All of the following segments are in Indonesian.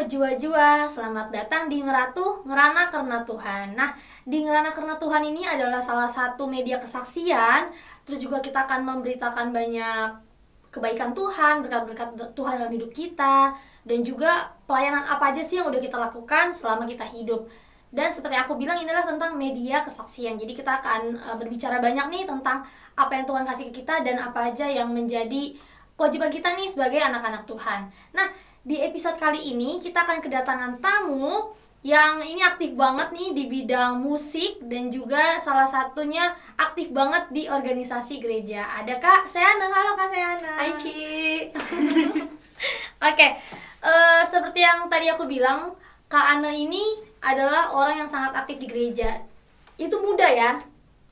Shalom jua-jua, selamat datang di Ngeratu Ngerana Karena Tuhan. Nah, di Ngerana Karena Tuhan ini adalah salah satu media kesaksian. Terus juga kita akan memberitakan banyak kebaikan Tuhan, berkat-berkat Tuhan dalam hidup kita. Dan juga pelayanan apa aja sih yang udah kita lakukan selama kita hidup. Dan seperti aku bilang, inilah tentang media kesaksian. Jadi kita akan berbicara banyak nih tentang apa yang Tuhan kasih ke kita dan apa aja yang menjadi kewajiban kita nih sebagai anak-anak Tuhan. Nah, di episode kali ini kita akan kedatangan tamu yang ini aktif banget nih di bidang musik dan juga salah satunya aktif banget di organisasi gereja. Ada Kak Seana. Halo Kak Seana. Hai Ci. Oke, seperti yang tadi aku bilang, Kak Ana ini adalah orang yang sangat aktif di gereja. Itu muda ya?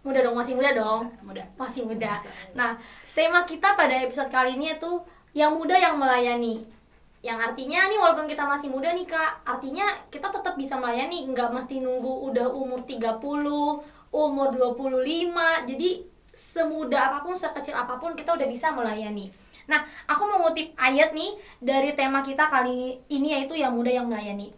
Muda dong, masih muda dong? Masih muda. Nah, tema kita pada episode kali ini itu yang muda yang melayani. Yang artinya nih walaupun kita masih muda nih Kak, artinya kita tetap bisa melayani, nggak mesti nunggu udah umur 30, umur 25. Jadi semuda apapun, sekecil apapun kita udah bisa melayani. Nah, aku mau ngutip ayat nih dari tema kita kali ini, yaitu yang muda yang melayani.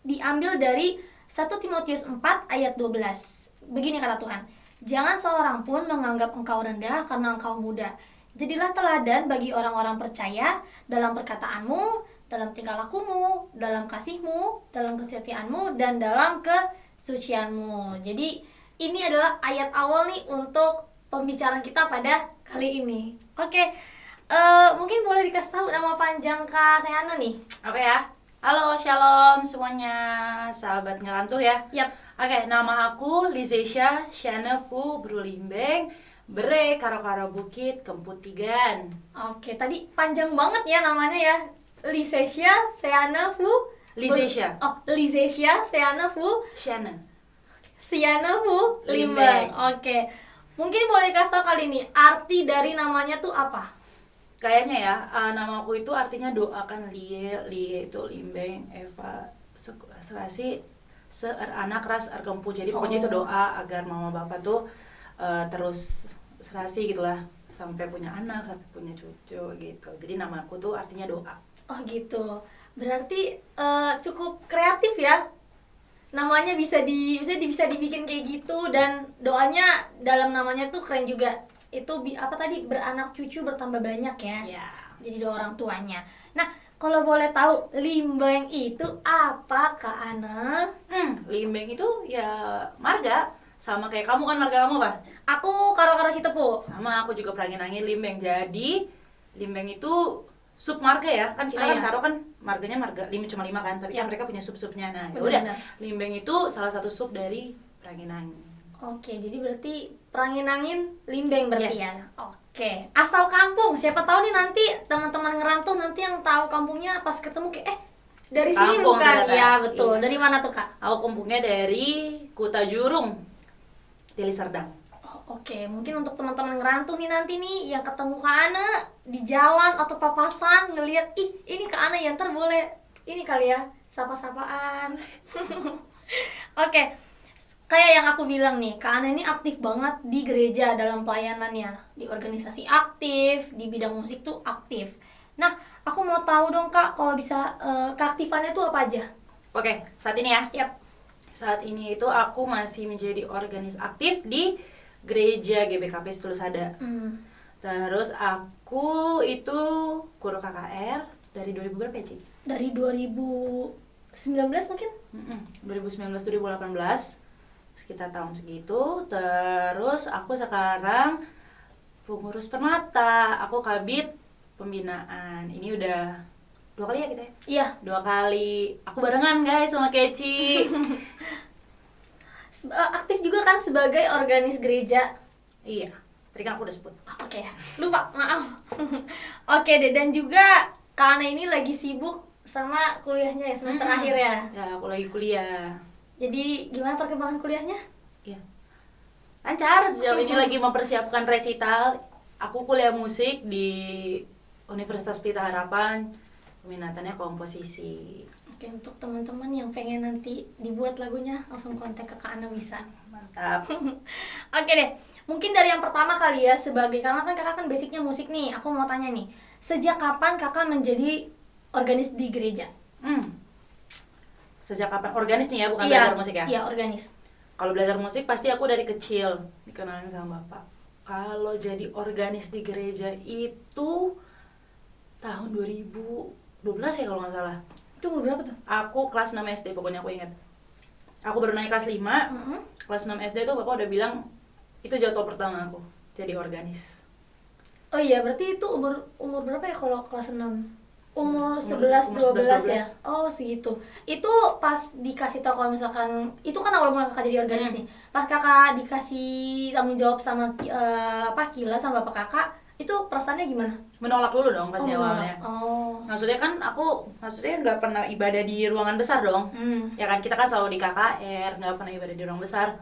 Diambil dari 1 Timotius 4 ayat 12. Begini kata Tuhan, "Jangan seorang pun menganggap engkau rendah karena engkau muda. Jadilah teladan bagi orang-orang percaya dalam perkataanmu, dalam tingkah lakumu, dalam kasihmu, dalam kesetiaanmu, dan dalam kesucianmu." Jadi ini adalah ayat awal nih untuk pembicaraan kita pada kali ini. Oke, mungkin boleh dikasih tahu nama panjang Kak Seana nih. Oke ya. Halo, shalom semuanya, sahabat ngelantuh ya. Yap. Oke, nama aku Lizesia Shanefu Brulimbeng, Bere Karo-Karo Bukit Kemputigan. Oke, tadi panjang banget ya namanya ya. Lizesia Seana Fu. Lizesia. Lizesia Seana Fu Shana. Siana Fu Limbeng. Oke. Mungkin boleh kasih tau kali ini arti dari namanya tuh apa? Kayaknya ya, nama aku itu artinya doakan Lie itu Limbeng, Eva, serasi, anak ras arkempu. Jadi pokoknya itu doa agar mama bapak tuh terus serasi gitulah, sampai punya anak, sampai punya cucu gitu. Jadi nama aku tuh artinya doa. Oh gitu. Berarti cukup kreatif ya. Namanya bisa dibikin kayak gitu dan doanya dalam namanya tuh keren juga. Itu apa tadi, beranak cucu bertambah banyak ya. Yeah. Jadi dua orang tuanya. Nah, kalau boleh tahu Limbeng itu apa Kak Ana? Limbeng itu ya marga. Sama kayak kamu kan, marga kamu apa? Aku Karo-Karo Citepu. Sama, aku juga Perangin-Angin Limbeng. Jadi Limbeng itu sub marga ya. Kan kita kan Karo kan marganya marga cuma 5 kan, tapi kan mereka punya sub-subnya. Nah, ya udah. Limbeng itu salah satu sub dari Perangin-Angin. Oke, jadi berarti Perangin-Angin Limbeng berarti Yes. ya. Oke. Asal kampung. Siapa tahu nih nanti teman-teman ngerantau nanti yang tahu kampungnya pas ketemu kayak dari sini Kampung bukan? ternyata. Ya, betul. Iya. Dari mana tuh, Kak? Aku kampungnya dari Kuta Jurung, Deli Serdang. Oke, mungkin untuk teman-teman ngerantau nih nanti nih yang ketemu Kak Ana di jalan atau papasan ngelihat, ih ini Kak Ana ya, ntar boleh ini kali ya, sapa-sapaan. Oke, kayak yang aku bilang nih, Kak Ana ini aktif banget di gereja dalam pelayanannya, di organisasi aktif, di bidang musik tuh aktif. Nah, aku mau tahu dong Kak, kalau bisa keaktifannya tuh apa aja? Oke, saat ini ya. Yap. Saat ini itu aku masih menjadi organis aktif di gereja GBKP Setulusada. Terus aku itu guru KKR dari 2000 berapa ya, Ci? Dari 2019 mungkin? 2019-2018, sekitar tahun segitu. Terus aku sekarang pengurus Permata, aku kabit pembinaan. Ini udah 2 kali ya kita ya? Iya. 2 kali. Aku barengan guys sama Keci. Aktif juga kan sebagai organis gereja. Iya, tadi kan aku udah sebut. Oke, lupa, maaf. Oke deh, dan juga Kak Ana ini lagi sibuk sama kuliahnya ya, semester akhir ya. Ya, aku lagi kuliah. Jadi gimana perkembangan kuliahnya? Iya, lancar. Sejauh ini lagi mempersiapkan resital. Aku kuliah musik di Universitas Pelita Harapan. Peminatannya komposisi. Oke, untuk teman-teman yang pengen nanti dibuat lagunya, langsung kontak ke Kak Ana bisa. Mantap. Oke deh, mungkin dari yang pertama kali ya, karena kan kakak kan basicnya musik nih. Aku mau tanya nih, sejak kapan kakak menjadi organis di gereja? sejak kapan organis nih ya, bukan Iya, belajar musik ya? iya organis. Kalau belajar musik pasti aku dari kecil dikenalin sama bapak. Kalau jadi organis di gereja itu tahun 2012 ya kalau nggak salah. Itu umur berapa tuh? Aku kelas 6 SD pokoknya aku ingat. Aku baru naik kelas 5, kelas 6 SD tuh bapak udah bilang itu jadwal pertama aku jadi organis. Oh iya, berarti itu umur berapa ya kalau kelas 6? Umur 11 umur 12 ya. 11. Oh, segitu. Itu pas dikasih tahu kalau misalkan itu kan awal mula Kakak jadi organis nih. Pas Kakak dikasih tanggung jawab sama Kila sama Bapak Kakak, itu perasaannya gimana? Menolak dulu dong pasti menolak. awalnya. Oh. Maksudnya kan maksudnya nggak pernah ibadah di ruangan besar dong. Ya kan kita kan selalu di KKR, nggak pernah ibadah di ruang besar.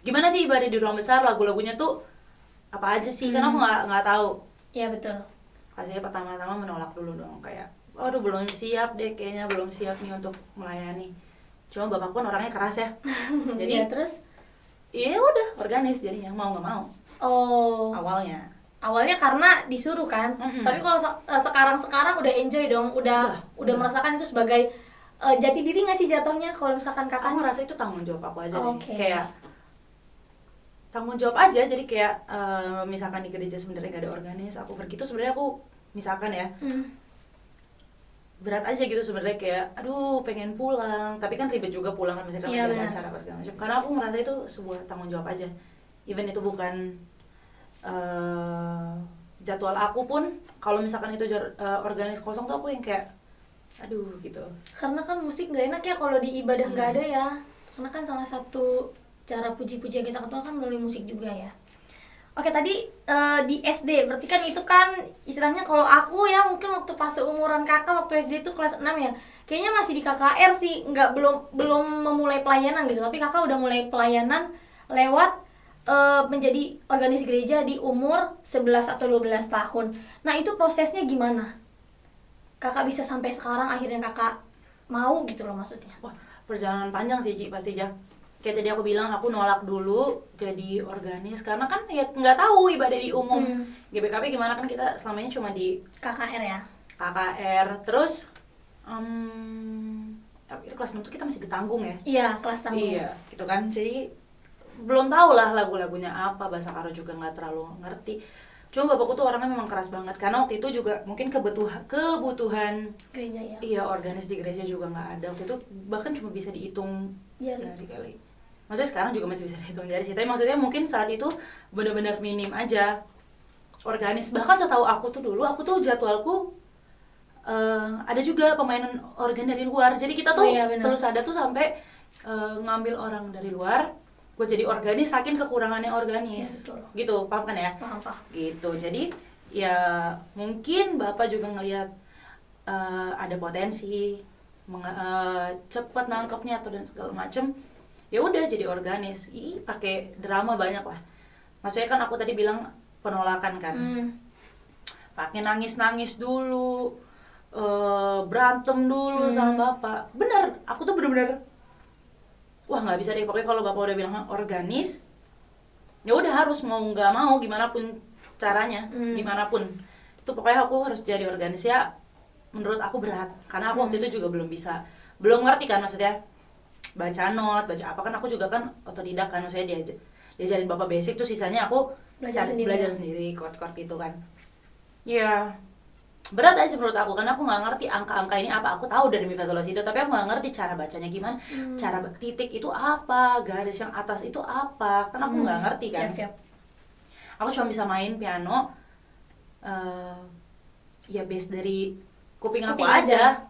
Gimana sih ibadah di ruang besar, lagu-lagunya tuh apa aja sih? Kan aku nggak tahu. Iya betul. Pastinya pertama-tama menolak dulu dong, kayak aduh belum siap deh, kayaknya belum siap nih untuk melayani. Cuma bapak pun orangnya keras ya. Jadi ya, terus? iya udah organis jadinya, mau nggak mau. Oh. Awalnya karena disuruh kan. Tapi kalau sekarang udah enjoy dong, udah merasakan itu sebagai jati diri nggak sih jatuhnya kalau misalkan Kakak? Aku merasa itu tanggung jawab aku aja deh. Okay. Kayak tanggung jawab aja, jadi kayak misalkan di gereja sebenarnya gak ada organis, aku pergi tuh sebenarnya aku misalkan ya berat aja gitu sebenarnya, kayak aduh pengen pulang, tapi kan ribet juga pulang kan misalkan ada acara apa segala macam. Karena aku merasa itu sebuah tanggung jawab aja, even itu bukan jadwal aku pun, kalau misalkan itu organis kosong tuh aku yang kayak aduh gitu. Karena kan musik nggak enak ya kalau di ibadah nggak ada ya, karena kan salah satu cara puji-pujian kita ke Tuhan kan melalui musik juga ya. Oke, tadi di SD, berarti kan itu kan istilahnya kalau aku ya mungkin waktu pas seumuran Kakak waktu SD itu kelas 6 ya, kayaknya masih di KKR sih, belum memulai pelayanan gitu. Tapi Kakak udah mulai pelayanan lewat menjadi organis gereja di umur 11 atau 12 tahun. Nah, itu prosesnya gimana? Kakak bisa sampai sekarang akhirnya Kakak mau gitu loh maksudnya. Wah, perjalanan panjang sih Ci, pasti ya. Kayak tadi aku bilang, aku nolak dulu jadi organis karena kan ya nggak tahu ibadah di umum. GBKP gimana, kan kita selamanya cuma di KKR ya. KKR. Terus itu kelas 6 tuh kita masih ditanggung ya. Iya, kelas tanggung. Iya, gitu kan. Jadi belum tahu lah lagu-lagunya apa, bahasa Karo juga nggak terlalu ngerti. Cuma bapakku tuh orangnya memang keras banget, karena waktu itu juga mungkin kebutuhan gereja ya. Iya, organis di gereja juga nggak ada waktu itu, bahkan cuma bisa dihitung jari kali. Maksudnya sekarang juga masih bisa dihitung jari sih, tapi maksudnya mungkin saat itu benar-benar minim aja organis. Bahkan setahu aku tuh dulu, aku tuh jadwalku ada juga pemainan organ dari luar, jadi kita tuh terus ada tuh sampai ngambil orang dari luar buat jadi organis, saking kekurangannya organis ya, gitu, paham kan ya? Paham. Gitu, jadi ya mungkin bapak juga ngelihat ada potensi cepet nangkepnya atau dan segala macem, ya udah jadi organis. Pakai drama banyak lah, maksudnya kan aku tadi bilang penolakan kan, pakai nangis dulu, berantem dulu sama bapak. Bener, aku tuh bener-bener wah nggak bisa deh, pokoknya kalau bapak udah bilang organis ya udah harus, mau nggak mau gimana pun caranya, gimana pun itu pokoknya aku harus jadi organis. Ya menurut aku berat, karena aku waktu itu juga belum ngerti kan, maksudnya baca not, baca apa, kan aku juga kan otodidak kan, maksudnya diajarin bapak basic, terus sisanya aku belajar sendiri chord-chord gitu kan. Ya berat aja menurut aku, karena aku nggak ngerti angka-angka ini apa. Aku tahu dari mi fa sol la si do, tapi aku nggak ngerti cara bacanya gimana, cara titik itu apa, garis yang atas itu apa, kan aku nggak ngerti kan. Aku cuma bisa main piano ya base dari kuping aku aja.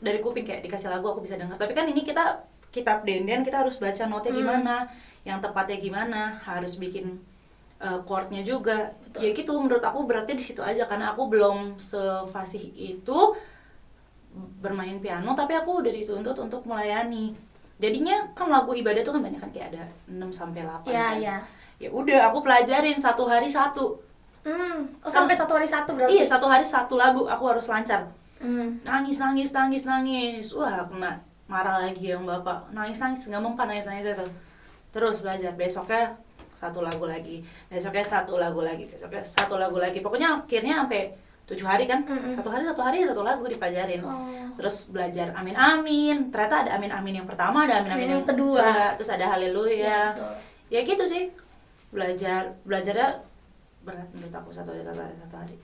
Dari kuping kayak dikasih lagu aku bisa dengar, tapi kan ini kita kitab denden, kita harus baca notnya gimana, yang tepatnya gimana, harus bikin chordnya juga. Betul. Ya gitu, menurut aku beratnya di situ aja, karena aku belum sefasih itu bermain piano, tapi aku udah dituntut untuk melayani. Jadinya kan lagu ibadah tuh kan banyak kan, kayak ada 6 sampai 8 kan. Iya. Ya udah aku pelajarin satu hari satu. Sampai satu hari satu berarti? Iya, satu hari satu lagu aku harus lancar. Nangis. Wah, kena marah lagi yang bapak. Nangis, nggak mempan nangis itu. Terus belajar, besoknya satu lagu lagi, besoknya satu lagu lagi, Pokoknya akhirnya sampai 7 hari kan, Mm-mm. satu hari satu lagu dipelajarin. Oh. Terus belajar amin-amin, ternyata ada amin-amin yang pertama, ada amin-amin Amin yang yang kedua. terus ada haleluya. Iya, betul. Ya gitu sih, belajarnya berat menurut aku satu hari.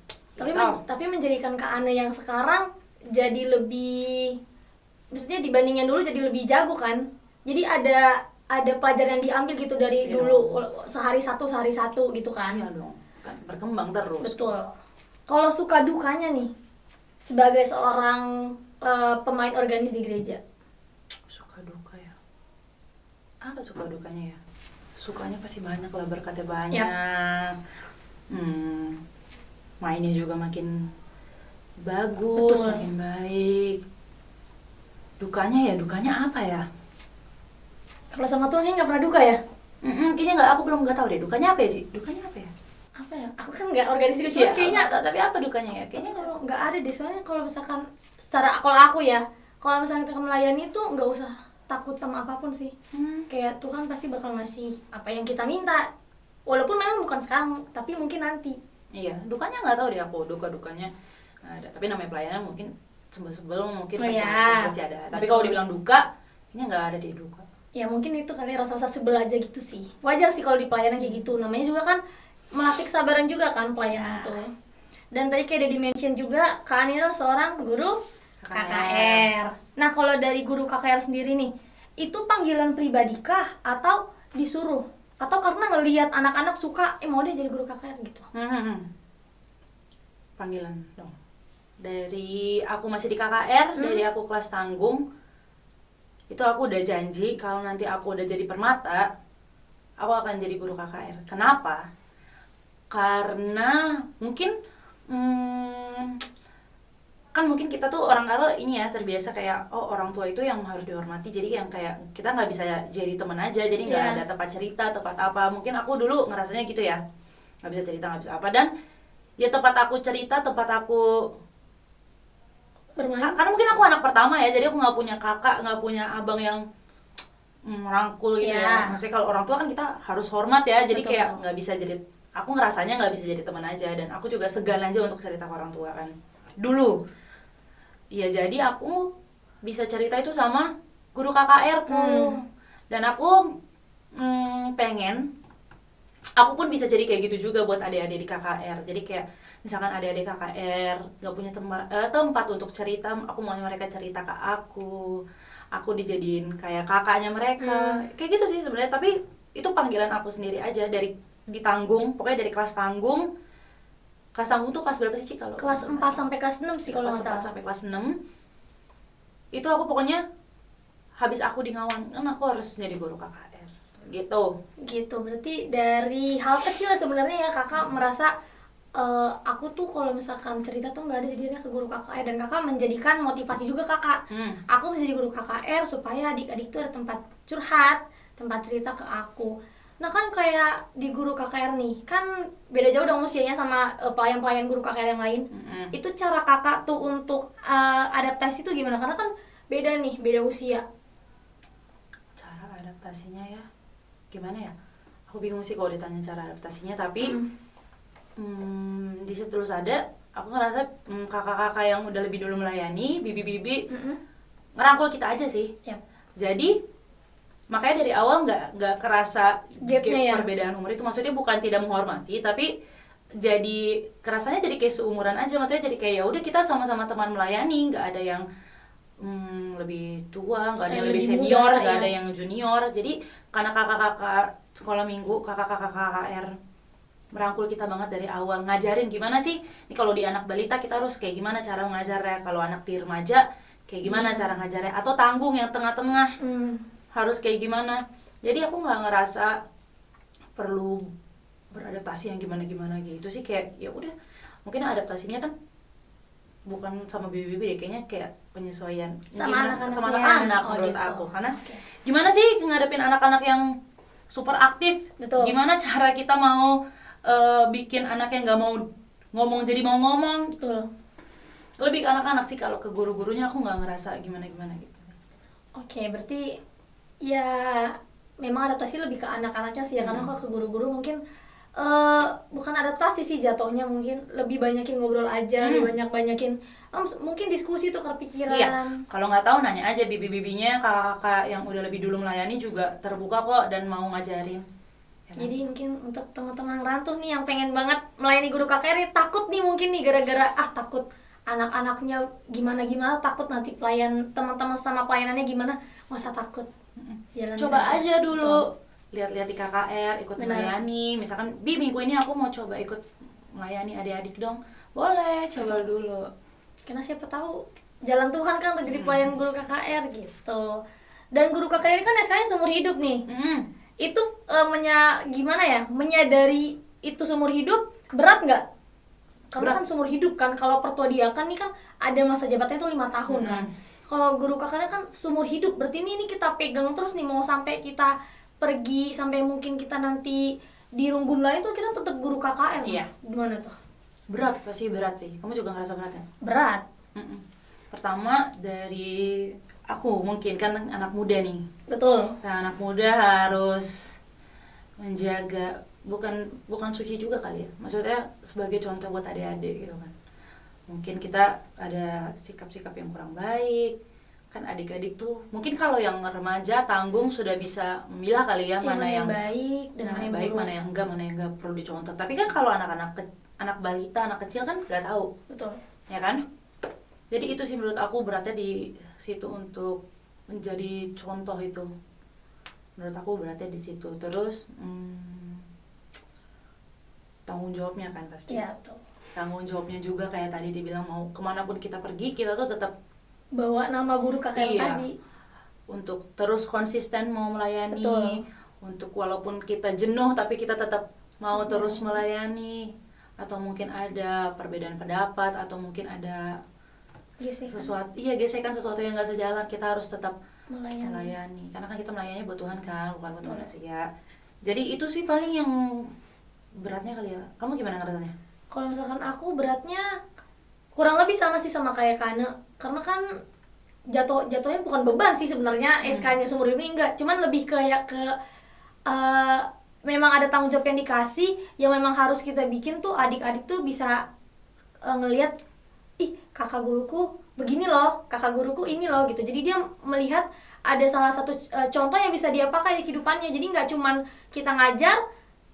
Tapi menjadikan Kak Ana yang sekarang jadi lebih, maksudnya dibandingin dulu jadi lebih jago kan. Jadi ada pelajaran yang diambil gitu dari Iya. dulu, sehari satu gitu kan. Iya dong, kan berkembang terus. Betul. Kalau suka dukanya nih sebagai seorang pemain organis di gereja. Suka duka ya, apa suka dukanya ya? Sukanya pasti banyak lah, berkatnya banyak. Mainnya juga makin bagus, Betul. makin baik. Dukanya apa ya? Kalau sama Tuhan nggak pernah duka ya? Kayaknya aku belum tahu deh. Dukanya apa ya, Ci? Dukanya apa ya? Apa ya? Aku kan nggak organis juga, Iya, kayaknya tapi apa dukanya ya? kayaknya Kayaknya kalau nggak ada deh. Soalnya kalau misalkan kalau aku ya, kalau misalnya kita melayani tuh nggak usah takut sama apapun sih. Kayak Tuhan pasti bakal ngasih apa yang kita minta. Walaupun memang bukan sekarang, tapi mungkin nanti. iya, dukanya nggak tahu deh aku. Dukanya nggak ada. Tapi namanya pelayanan mungkin sebel mungkin Oh, pasti, iya. pasti ada. Tapi Betul. kalau dibilang duka, kayaknya nggak ada deh duka. Ya mungkin itu kali rasa-rasa sebel aja gitu sih. Wajar sih kalau di pelayanan kayak gitu. Namanya juga kan melatih kesabaran juga kan pelayanan tuh. Dan tadi kayak udah di-mention juga, Kak Ani adalah seorang guru KKR. Nah, kalau dari guru KKR sendiri nih, itu panggilan pribadi kah atau disuruh? Atau karena ngelihat anak-anak suka, mau deh jadi guru KKR gitu? Panggilan dong. Dari aku masih di KKR, dari aku kelas tanggung, itu aku udah janji kalau nanti aku udah jadi permata, aku akan jadi guru KKR. Kenapa? Karena mungkin kan mungkin kita tuh orang Karo ini ya terbiasa kayak orang tua itu yang harus dihormati, jadi yang kayak kita nggak bisa jadi teman aja, jadi nggak Iya. ada tempat cerita, tempat apa. Mungkin aku dulu ngerasanya gitu ya, nggak bisa cerita, nggak bisa apa. Dan ya tempat aku cerita, tempat aku Bermain? karena mungkin aku anak pertama ya, jadi aku nggak punya kakak, nggak punya abang yang merangkul gitu Iya. ya. Maksudnya kalau orang tua kan kita harus hormat ya, jadi Betul. kayak nggak bisa jadi, aku ngerasanya nggak bisa jadi teman aja, dan aku juga segan aja untuk cerita ke orang tua kan dulu. Ya jadi aku bisa cerita itu sama guru KKR ku. Dan aku pengen aku pun bisa jadi kayak gitu juga buat adik-adik di KKR. Jadi kayak misalkan adik-adik KKR gak punya tempat untuk cerita, aku mau mereka cerita ke aku dijadiin kayak kakaknya mereka. Kayak gitu sih sebenarnya, tapi itu panggilan aku sendiri aja dari ditanggung, pokoknya dari kelas tanggung tuh kelas berapa sih, Ci? Kalau Kelas 4 sampai kelas 6 sih kalau kelas nggak 4 salah. sampai kelas 6 itu aku pokoknya habis aku di Ngawan kan aku harus jadi guru KKR gitu. Gitu, berarti dari hal kecil sebenarnya ya kakak merasa aku tuh kalau misalkan cerita tuh nggak ada jadinya ke guru KKR, dan kakak menjadikan motivasi juga kakak. Aku bisa jadi guru KKR supaya adik-adik tuh ada tempat curhat, tempat cerita ke aku. Nah kan kayak di guru KKR nih, kan beda jauh dong usianya sama pelayan-pelayan guru KKR yang lain. Itu cara kakak tuh untuk adaptasi tuh gimana? Karena kan beda nih, beda usia. Cara adaptasinya ya gimana ya? Aku bingung sih kalau ditanya cara adaptasinya, tapi di situ terus ada, aku ngerasa kakak-kakak yang udah lebih dulu melayani, bibi-bibi ngerangkul kita aja sih. Yap. Jadi makanya dari awal nggak kerasa Gapnya ya? perbedaan umur itu, maksudnya bukan tidak menghormati, tapi jadi kerasanya jadi kayak seumuran aja, maksudnya jadi kayak ya udah kita sama-sama teman melayani, nggak ada yang lebih tua, nggak ada yang lebih senior, nggak ada yang junior. Jadi karena kakak-kakak sekolah minggu, kakak-kakak KKR merangkul kita banget dari awal, ngajarin gimana sih nih kalau di anak balita kita harus kayak gimana cara mengajarnya, kalau anak di remaja kayak gimana cara ngajarnya, atau tanggung yang tengah-tengah harus kayak gimana. Jadi aku nggak ngerasa perlu beradaptasi yang gimana-gimana gitu sih, kayak ya udah mungkin adaptasinya kan bukan sama bibi-bibi ya, kayaknya kayak penyesuaian Sama sama anak-anaknya. anak-anak Oh, menurut gitu. aku. Karena gimana sih ngadepin anak-anak yang super aktif? Betul. Gimana cara kita mau bikin anak yang nggak mau ngomong jadi mau ngomong? Betul. Lebih ke anak-anak sih, kalau ke guru-gurunya aku nggak ngerasa gimana-gimana gitu. Oke, berarti ya memang adaptasi lebih ke anak-anaknya sih ya, karena kalau ke guru-guru mungkin bukan adaptasi sih jatuhnya, mungkin lebih banyakin ngobrol aja, lebih banyakin mungkin diskusi tuh kepikiran. Iya, kalau nggak tahu nanya aja bibi-bibinya, kakak-kakak yang udah lebih dulu melayani juga terbuka kok dan mau ngajarin. Ya kan? Jadi mungkin untuk teman-teman rantau nih yang pengen banget melayani guru KKR, takut nih mungkin nih gara-gara takut anak-anaknya gimana-gimana, takut nanti teman-teman sama pelayanannya gimana, masa takut. Jalanin Coba aja dulu. Betul. Lihat-lihat di KKR, ikut Benar. melayani. Misalkan, Bi, minggu ini aku mau coba ikut melayani adik-adik dong. Boleh, coba dulu. Karena siapa tahu jalan Tuhan kan untuk jadi pelayan guru KKR gitu. Dan guru KKR ini kan SK-nya seumur hidup nih. Itu gimana ya, menyadari itu seumur hidup berat nggak? Karena kan seumur hidup kan, kalau pertuadiakan nih kan ada masa jabatannya tuh 5 tahun kan. Kalau guru KKR kan seumur hidup, berarti ini kita pegang terus nih, mau sampai kita pergi, sampai mungkin kita nanti di runggun lain tuh kita tetap guru KKR. Iya. Gimana tuh? Berat, pasti berat sih. Kamu juga ngerasa berat ya? Berat. Pertama dari aku, mungkin kan anak muda nih. Betul. Nah, anak muda harus menjaga, bukan suci juga kali ya, maksudnya sebagai contoh buat adik-adik gitu kan. Mungkin kita ada sikap-sikap yang kurang baik kan, adik-adik tuh mungkin kalau yang remaja tanggung sudah bisa memilah kali ya, mana yang baik dan mana yang baik, buruk. mana yang enggak perlu dicontoh. Tapi kan kalau anak balita, anak kecil kan nggak tahu. Betul. Ya kan? Jadi itu sih menurut aku beratnya di situ, untuk menjadi contoh itu. Menurut aku beratnya di situ. Terus tanggung jawabnya kan pasti. Iya, betul. Tanggung jawabnya juga kayak tadi dibilang, mau kemanapun kita pergi, kita tuh tetap bawa nama guru KKR tadi. Untuk terus konsisten mau melayani. Betul. Untuk walaupun kita jenuh tapi kita tetap mau terus melayani. Atau mungkin ada perbedaan pendapat, atau mungkin ada gesekan sesuatu yang nggak sejalan, kita harus tetap melayani. Karena kan kita melayani buat Tuhan kan, bukan buat manusia. Jadi itu sih paling yang beratnya kali ya. Kamu gimana ngerasanya? Kalau misalkan aku beratnya kurang lebih sama sih sama kayak Kane. Karena kan jatuhnya bukan beban sih sebenarnya, SK-nya seumur hidup ini enggak, cuman lebih kayak ke memang ada tanggung jawab yang dikasih, yang memang harus kita bikin tuh adik-adik tuh bisa ngelihat, ih kakak guruku begini loh, kakak guruku ini loh gitu. Jadi dia melihat ada salah satu contoh yang bisa dia pakai di kehidupannya. Jadi nggak cuman kita ngajar,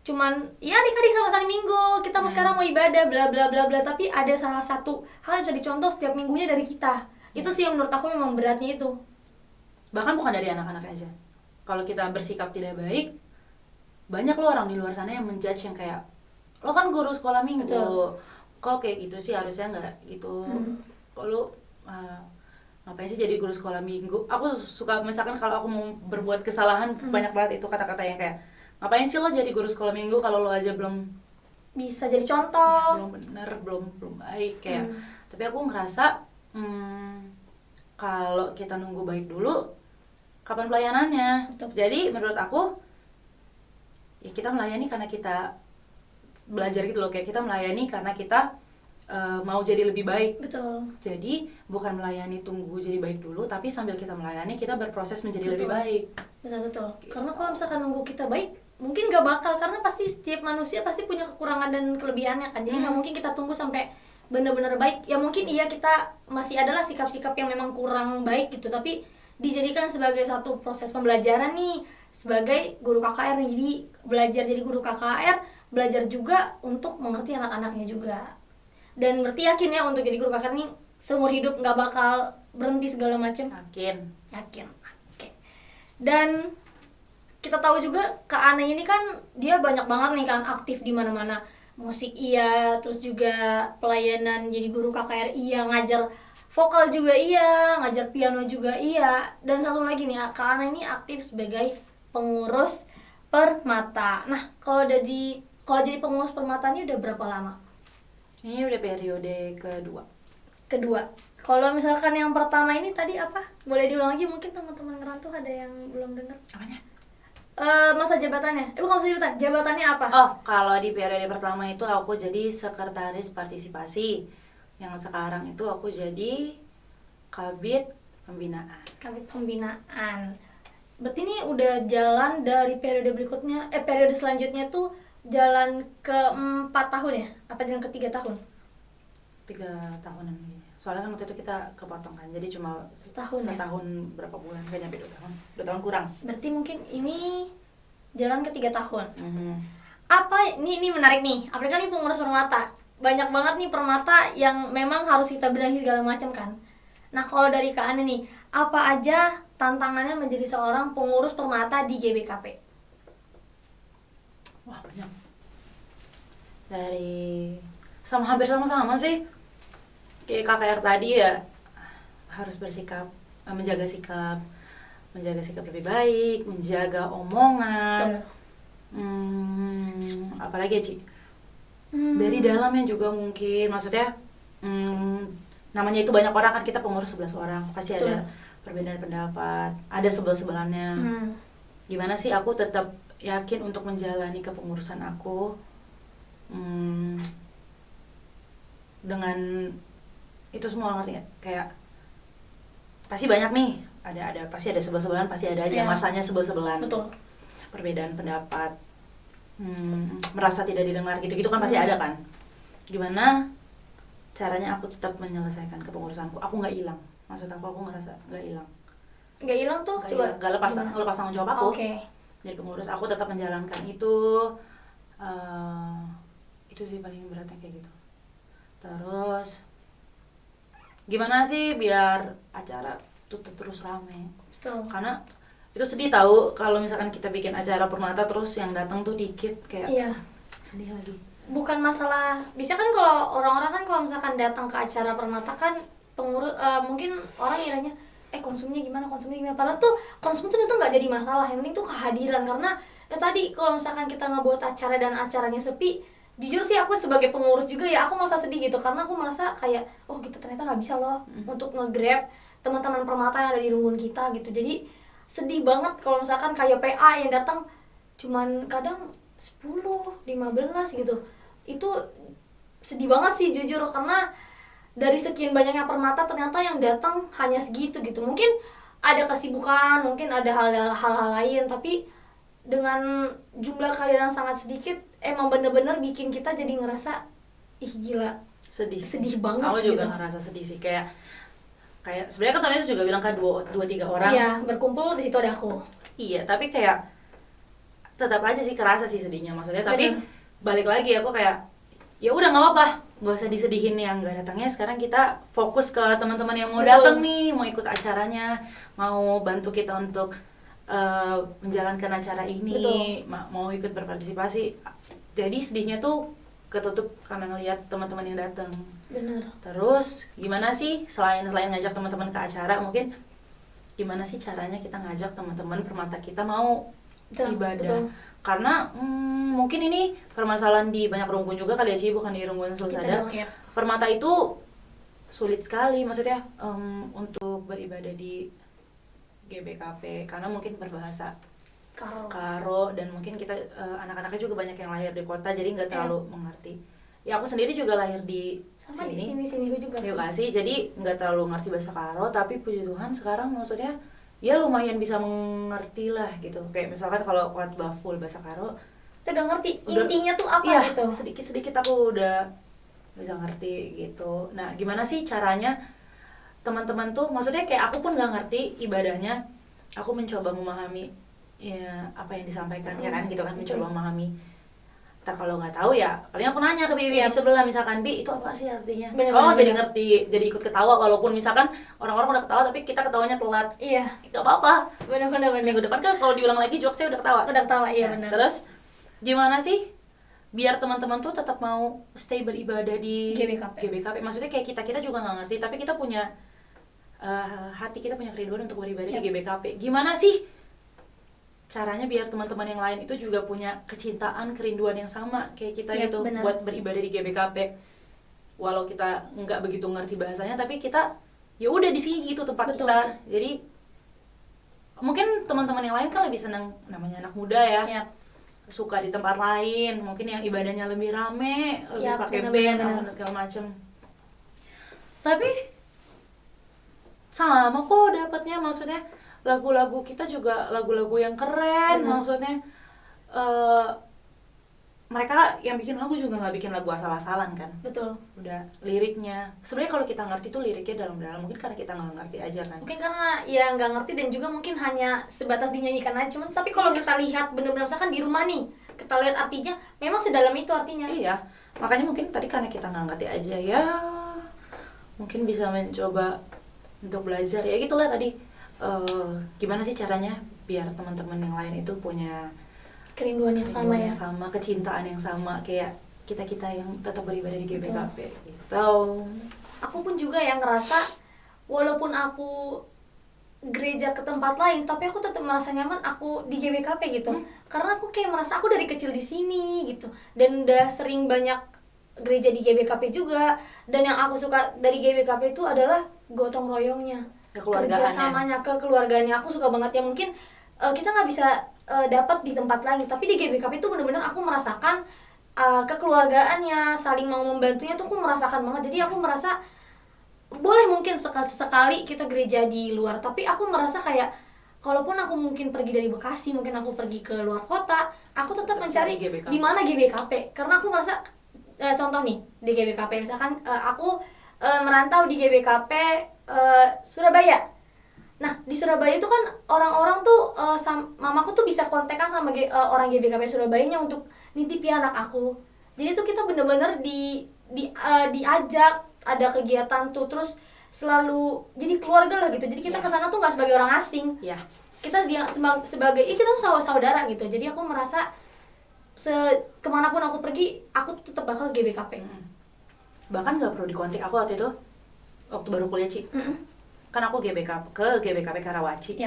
cuman ya adik-adik sama hari Minggu kita mau sekarang mau ibadah bla bla bla bla, tapi ada salah satu hal yang bisa dicontoh setiap minggunya dari kita. Itu sih yang menurut aku memang beratnya itu. Bahkan bukan dari anak-anak aja. Kalau kita bersikap tidak baik, banyak loh orang di luar sana yang menjudge, yang kayak, lo kan guru sekolah minggu, betul, kok kayak gitu sih, harusnya nggak gitu. Kok lo ngapain sih jadi guru sekolah minggu? Aku suka, misalkan kalau aku mau berbuat kesalahan, banyak banget itu kata-kata yang kayak, ngapain sih lo jadi guru sekolah minggu kalau lo aja belum bisa jadi contoh, belum bener, belum baik kayak. Tapi aku ngerasa kalau kita nunggu baik dulu, kapan pelayanannya? Betul. Jadi menurut aku, ya kita melayani karena kita belajar gitu loh, kayak kita melayani karena kita mau jadi lebih baik. Betul. Jadi bukan melayani tunggu jadi baik dulu, tapi sambil kita melayani kita berproses menjadi lebih baik. Betul. Karena kalau misalkan nunggu kita baik, mungkin gak bakal, karena pasti setiap manusia pasti punya kekurangan dan kelebihannya kan. Jadi nggak mungkin kita tunggu sampai benar-benar baik. Ya mungkin iya kita masih adalah sikap-sikap yang memang kurang baik gitu, tapi dijadikan sebagai satu proses pembelajaran nih sebagai guru KKR nih. Jadi belajar jadi guru KKR, belajar juga untuk mengerti anak-anaknya juga. Dan berarti yakin ya untuk jadi guru KKR nih seumur hidup nggak bakal berhenti segala macam. Yakin. Oke. Dan kita tahu juga Kak Ana ini kan dia banyak banget nih kan aktif di mana-mana. Musik iya, terus juga pelayanan jadi guru KKR iya, ngajar vokal juga iya, ngajar piano juga iya. Dan satu lagi nih, Kak Ana ini aktif sebagai pengurus Permata. Nah, kalau jadi pengurus Permata ini udah berapa lama? Ini udah periode kedua. Kalau misalkan yang pertama ini tadi apa? Boleh diulang lagi, mungkin teman-teman ngerantau ada yang belum dengar. Apanya? Masa jabatannya? Bukan masa jabatan. Jabatannya apa? Oh, kalau di periode pertama itu aku jadi sekretaris partisipasi. Yang sekarang itu aku jadi kabid pembinaan. Kabid pembinaan. Berarti ini udah jalan dari periode berikutnya, periode selanjutnya tuh jalan ke 4 tahun ya? Apa jalan ke 3 tahun? 3 tahunan kayaknya. Soalnya kan waktu itu kita kepotong kan, jadi cuma Setahun ya? setahun berapa bulan, gak nyampe 2 tahun. 2 tahun kurang. Berarti mungkin ini jalan ke 3 tahun. Mhm. Apa ini menarik nih, apalagi kan ini pengurus permata, banyak banget nih permata yang memang harus kita benahi segala macam kan. Nah kalau dari Kak Ane nih, apa aja tantangannya menjadi seorang pengurus permata di GBKP? Wah banyak. Dari hampir sama-sama sih. Kayak KKR tadi ya, harus bersikap, menjaga sikap lebih baik, menjaga omongan. Apalagi ya Ci? Dari dalamnya juga mungkin, maksudnya namanya itu banyak orang kan, kita pengurus 11 orang, pasti ada perbedaan pendapat, ada sebel-sebelannya. Gimana sih aku tetap yakin untuk menjalani kepengurusan aku dengan itu semua, ngerti gak? Kayak pasti banyak nih, pasti ada sebel-sebelan, pasti ada aja masanya sebel-sebelan. Betul. Perbedaan pendapat, merasa tidak didengar gitu-gitu kan pasti ada kan. Gimana caranya aku tetap menyelesaikan kepengurusanku? Aku nggak hilang, maksud aku ngerasa nggak hilang. Nggak hilang tuh, coba nggak lepas tanggung jawab aku. Jadi pengurus, aku tetap menjalankan itu. Itu sih paling beratnya kayak gitu. Terus gimana sih biar acara tuh terus rame? Betul. Karena itu sedih tahu kalau misalkan kita bikin acara permata terus yang datang tuh dikit, kayak sedih lagi. Bukan masalah, bisa kan kalau orang-orang kan kalau misalkan datang ke acara permata kan pengurus mungkin orang ngiranya konsumnya gimana, padahal tuh konsumsi itu nggak jadi masalah, yang penting tuh kehadiran. Karena ya tadi kalau misalkan kita ngebuat acara dan acaranya sepi, jujur sih aku sebagai pengurus juga ya aku merasa sedih gitu, karena aku merasa kayak kita ternyata nggak bisa loh untuk nge-grab teman-teman permata yang ada di runggun kita gitu. Jadi sedih banget kalau misalkan kayak PA yang datang cuman kadang 10, 15 gitu. Itu sedih banget sih jujur, karena dari sekian banyaknya permata ternyata yang datang hanya segitu gitu. Mungkin ada kesibukan, mungkin ada hal-hal lain, tapi dengan jumlah kehadiran sangat sedikit emang bener-bener bikin kita jadi ngerasa gila, sedih banget. Aku juga gitu. ngerasa sedih sih, kayak sebenarnya kan tahun itu juga bilang kan 2-3 orang. Iya, berkumpul di situ ada aku. Iya, tapi kayak tetap aja sih kerasa sih sedihnya, maksudnya. Tapi balik lagi aku kayak ya udah nggak apa-apa, nggak usah disedihin yang nggak datangnya. Sekarang kita fokus ke teman-teman yang mau datang nih, mau ikut acaranya, mau bantu kita untuk menjalankan acara ini, mau ikut berpartisipasi. Jadi sedihnya tuh ketutup karena ngelihat teman-teman yang datang. Bener. Terus gimana sih selain ngajak teman-teman ke acara, mungkin gimana sih caranya kita ngajak teman-teman permata kita mau ibadah? Karena mungkin ini permasalahan di banyak rungkun juga kali ya Ci, bukan di rungkun Sulsada. Permata itu sulit sekali, maksudnya untuk beribadah di GBKP, karena mungkin berbahasa Karo, dan mungkin kita anak-anaknya juga banyak yang lahir di kota, jadi nggak terlalu mengerti. Ya aku sendiri juga lahir di sini gue juga. Ya kasih, jadi nggak terlalu ngerti bahasa Karo, tapi puji Tuhan sekarang maksudnya ya lumayan bisa mengerti lah gitu. Kayak misalkan kalau khotbah full bahasa Karo, kita udah ngerti intinya tuh apa gitu. Sedikit-sedikit aku udah bisa ngerti gitu. Nah gimana sih caranya teman-teman tuh, maksudnya kayak aku pun nggak ngerti ibadahnya, aku mencoba memahami ya apa yang disampaikan ya kan gitu kan, mencoba memahami. Ntar kalau nggak tahu ya paling aku nanya ke bibi di sebelah, misalkan Bi itu apa sih artinya, jadi ngerti, jadi ikut ketawa, walaupun misalkan orang-orang udah ketawa tapi kita ketawanya telat. Nggak apa-apa, bener. Minggu depan kan kalau diulang lagi jokesnya udah ketawa. Iya benar. Terus gimana sih biar teman-teman tuh tetap mau stay beribadah di GBKP. Maksudnya kayak kita juga nggak ngerti, tapi kita punya hati, kita punya kerinduan untuk beribadah di GBKP. Gimana sih caranya biar teman-teman yang lain itu juga punya kecintaan, kerinduan yang sama kayak kita gitu, buat beribadah di GBKP. Walau kita nggak begitu ngerti bahasanya, tapi kita ya udah di sini gitu tempat kita. Jadi mungkin teman-teman yang lain kan lebih senang, namanya anak muda ya, suka di tempat lain, mungkin yang ibadahnya lebih rame, lebih pakai band dan segala macem. Tapi sama kok dapatnya, maksudnya lagu-lagu kita juga lagu-lagu yang keren. Maksudnya mereka yang bikin lagu juga nggak bikin lagu asal-asalan kan. Betul. Udah liriknya, sebenarnya kalau kita ngerti tuh liriknya dalam-dalam, mungkin karena kita nggak ngerti aja kan. Mungkin karena ya nggak ngerti dan juga mungkin hanya sebatas dinyanyikan aja. Cuman tapi kalau kita lihat bener-bener misalkan di rumah nih, kita lihat artinya, memang sedalam itu artinya. Iya, makanya mungkin tadi karena kita nggak ngerti aja ya, mungkin bisa mencoba untuk belajar ya gitulah tadi. Gimana sih caranya biar teman-teman yang lain itu punya Kerinduan yang sama ya. yang sama, kecintaan yang sama kayak kita yang tetap beribadah di GBKP gitu. Aku pun juga yang ngerasa walaupun aku gereja ke tempat lain, tapi aku tetap merasa nyaman aku di GBKP gitu. Karena aku kayak merasa aku dari kecil di sini gitu. Dan udah sering banyak gereja di GBKP juga. Dan yang aku suka dari GBKP itu adalah gotong royongnya, kerjasamanya, kekeluargaannya. Aku suka banget ya. Mungkin kita nggak bisa dapat di tempat lain, tapi di GBKP itu benar-benar aku merasakan kekeluargaannya, saling mau membantunya tuh aku merasakan banget. Jadi aku merasa boleh mungkin sekali kita gereja di luar, tapi aku merasa kayak kalaupun aku mungkin pergi dari Bekasi, mungkin aku pergi ke luar kota, aku tetap mencari di mana GBKP. Karena aku merasa contoh nih di GBKP misalkan aku merantau di GBKP Surabaya. Nah, di Surabaya itu kan orang-orang tuh mamaku tuh bisa kontekan sama orang GBKP Surabayanya untuk nitip ya anak aku. Jadi tuh kita bener-bener diajak, ada kegiatan tuh, terus selalu jadi keluarga lah gitu. Jadi kita kesana tuh nggak sebagai orang asing. Kita sebagai kita tuh saudara gitu. Jadi aku merasa kemanapun aku pergi, aku tetap bakal GBKP. Bahkan nggak perlu dikontak aku waktu itu, waktu baru kuliah Ci. Kan aku GBKP Karawaci.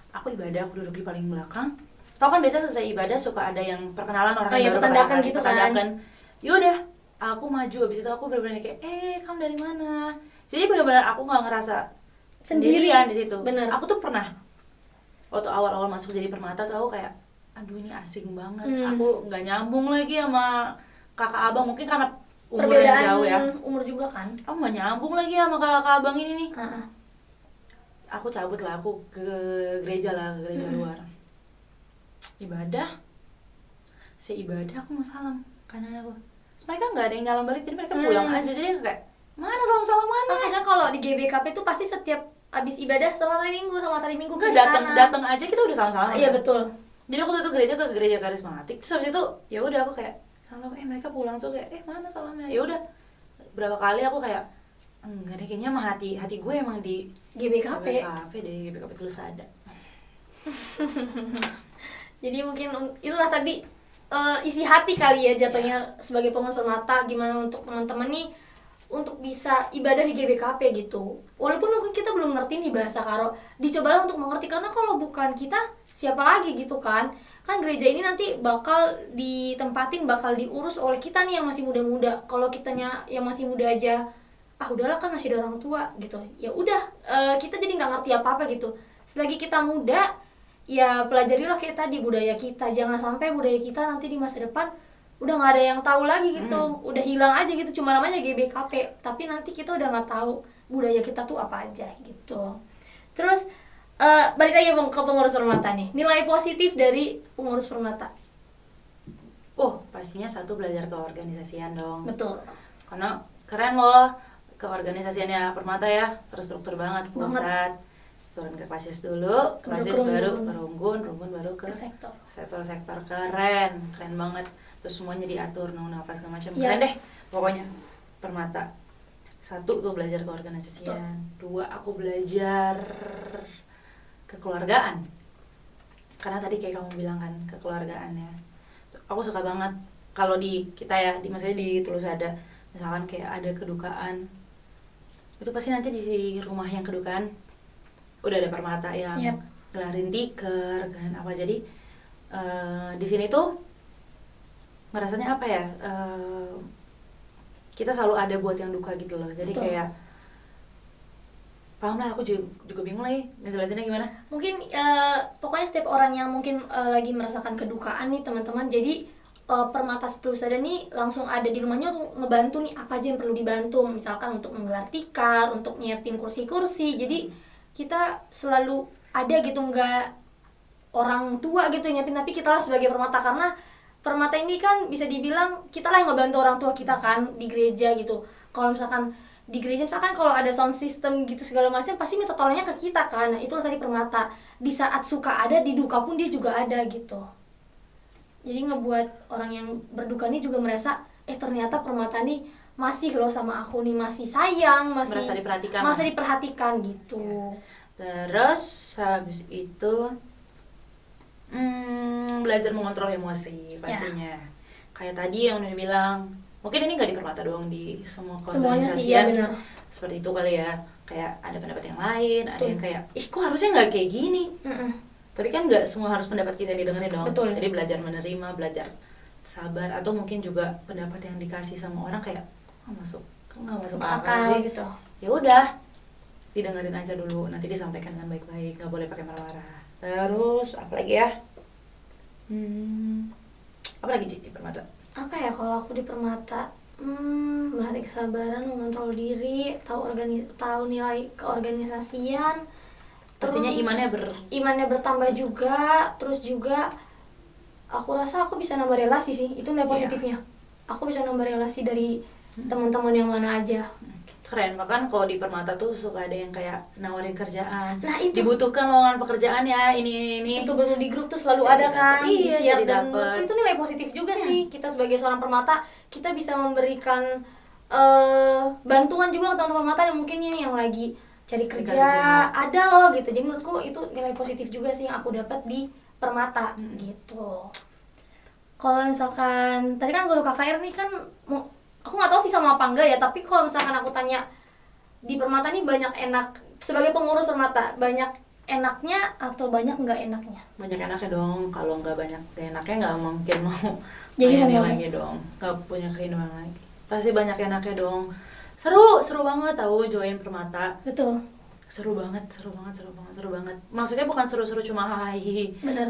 Aku ibadah, aku duduk di paling belakang. Tau kan biasa selesai ibadah suka ada yang perkenalan orang yang baru petandakan gitu kan. Yaudah, aku maju, abis itu aku bener-bener kayak kamu dari mana? Jadi bener-bener aku nggak ngerasa sendirian di situ. Bener. Aku tuh pernah waktu awal-awal masuk jadi Permata tuh aku kayak aduh ini asing banget. Aku nggak nyambung lagi sama kakak abang, mungkin karena umur yang jauh ya. Umur juga kan. Aku nggak nyambung lagi sama kakak abang ini nih. Aku cabut lah, aku ke gereja luar. Ibadah, seibadah aku mau salam kanan aku. Terus mereka nggak ada yang nyala balik, jadi mereka pulang aja. Jadi kayak mana salam-salamannya? Makanya kalau di GBKP itu pasti setiap abis ibadah sama hari Minggu kan datang aja kita udah salam-salaman. Iya betul. Jadi aku tuh gereja ke gereja karismatik, terus habis itu ya udah aku kayak salam, mereka pulang tuh kayak mana salamnya? Ya udah berapa kali aku kayak enggak deh, kayaknya mah hati gue emang di GBKP deh, GBKP Tulus ada. Jadi mungkin itulah tadi isi hati kali ya jatuhnya sebagai pengurus Permata, gimana untuk teman-teman nih untuk bisa ibadah di GBKP gitu. Walaupun mungkin kita belum ngerti nih bahasa Karo, dicobalah untuk mengerti, karena kalau bukan kita siapa lagi gitu kan. Kan gereja ini nanti bakal ditempatin, bakal diurus oleh kita nih yang masih muda-muda. Kalau kitanya yang masih muda aja udahlah kan masih ada orang tua gitu, ya udah kita jadi nggak ngerti apa-apa gitu. Selagi kita muda ya pelajarilah kayak tadi budaya kita, jangan sampai budaya kita nanti di masa depan udah nggak ada yang tahu lagi gitu, udah hilang aja gitu, cuma namanya GBKP tapi nanti kita udah nggak tahu budaya kita tuh apa aja gitu. Terus balik lagi ke pengurus Permata nih, nilai positif dari pengurus Permata. Pastinya satu, belajar keorganisasian dong. Betul, karena keren loh keorganisasiannya Permata ya, terstruktur banget, pusat turun ke klasis dulu, klasis baru ke Runggun baru ke sektor keren banget, terus semuanya diatur apa segala macam. Keren deh pokoknya Permata. Satu tuh belajar keorganisasian. Dua, aku belajar kekeluargaan, karena tadi kayak kamu bilang kan kekeluargaannya aku suka banget. Kalau di kita ya, maksudnya di Tulus ada misalkan kayak ada kedukaan, itu pasti nanti di rumah yang kedukaan udah ada Permata yang ngelarin tiker kan apa. Jadi di sini tuh ngerasanya apa ya, kita selalu ada buat yang duka gitu loh. Jadi kayak paham lah, aku juga bingung lagi ngejelasinnya gimana. Mungkin pokoknya setiap orang yang mungkin lagi merasakan kedukaan nih teman-teman, jadi Permata Tulus ada nih langsung ada di rumahnya untuk ngebantu nih apa aja yang perlu dibantu, misalkan untuk menggelar tikar, untuk nyiapin kursi-kursi. Jadi kita selalu ada gitu, nggak orang tua gitu nyiapin, tapi kita lah sebagai Permata, karena Permata ini kan bisa dibilang kita lah yang ngebantu orang tua kita kan di gereja gitu. Kalau misalkan di gereja misalkan kalau ada sound system gitu segala macam pasti minta tolongnya ke kita kan. Nah, itu tadi Permata. Di saat suka ada, di duka pun dia juga ada gitu. Jadi ngebuat orang yang berduka ini juga merasa ternyata Permata nih masih loh sama aku nih, masih sayang, masih merasa diperhatikan gitu. Terus habis itu belajar mengontrol emosi pastinya. Kayak tadi yang udah bilang, mungkin ini nggak di Permata doang, di semua organisasi ya, benar. Seperti itu kali ya. Kayak ada pendapat yang lain, ada yang kayak kok harusnya nggak kayak gini. Tapi kan nggak semua harus pendapat kita didengerin dong. Betul. Jadi belajar menerima, belajar sabar, atau mungkin juga pendapat yang dikasih sama orang kayak nggak masuk akal sih gitu. Ya udah, didengerin aja dulu, nanti disampaikan dengan baik-baik, nggak boleh pakai marah-marah. Terus apa lagi ya? Apa lagi Ci di Permata? Apa ya kalau aku di Permata? Melatih kesabaran, mengontrol diri, tahu nilai keorganisasian. Pastinya imannya bertambah juga, terus juga aku rasa aku bisa nambah relasi sih, itu nilai positifnya. Aku bisa nambah relasi dari teman-teman yang mana aja. Keren, bahkan kalau di Permata tuh suka ada yang kayak nawarin kerjaan. Nah, itu dibutuhkan lowongan pekerjaan ya, ini. Itu betul di grup tuh selalu ada kan, iya, dan itu nilai positif juga sih. Kita sebagai seorang Permata, kita bisa memberikan bantuan juga ke teman-teman Permata yang mungkin ini yang lagi cari kerja, ada loh gitu. Jadi menurutku itu nilai positif juga sih yang aku dapat di Permata gitu. Kalau misalkan tadi kan guru KKR nih kan aku nggak tahu sih sama apa enggak ya, tapi kalau misalkan aku tanya di Permata nih banyak enak, sebagai pengurus Permata banyak enaknya atau banyak nggak enaknya? Banyak enaknya dong, kalau nggak banyak enaknya nggak mungkin mau jadi lagi dong, nggak punya keindahan lagi. Pasti banyak enaknya dong. Seru banget tahu join Permata. Betul. Seru banget. Maksudnya bukan seru-seru cuma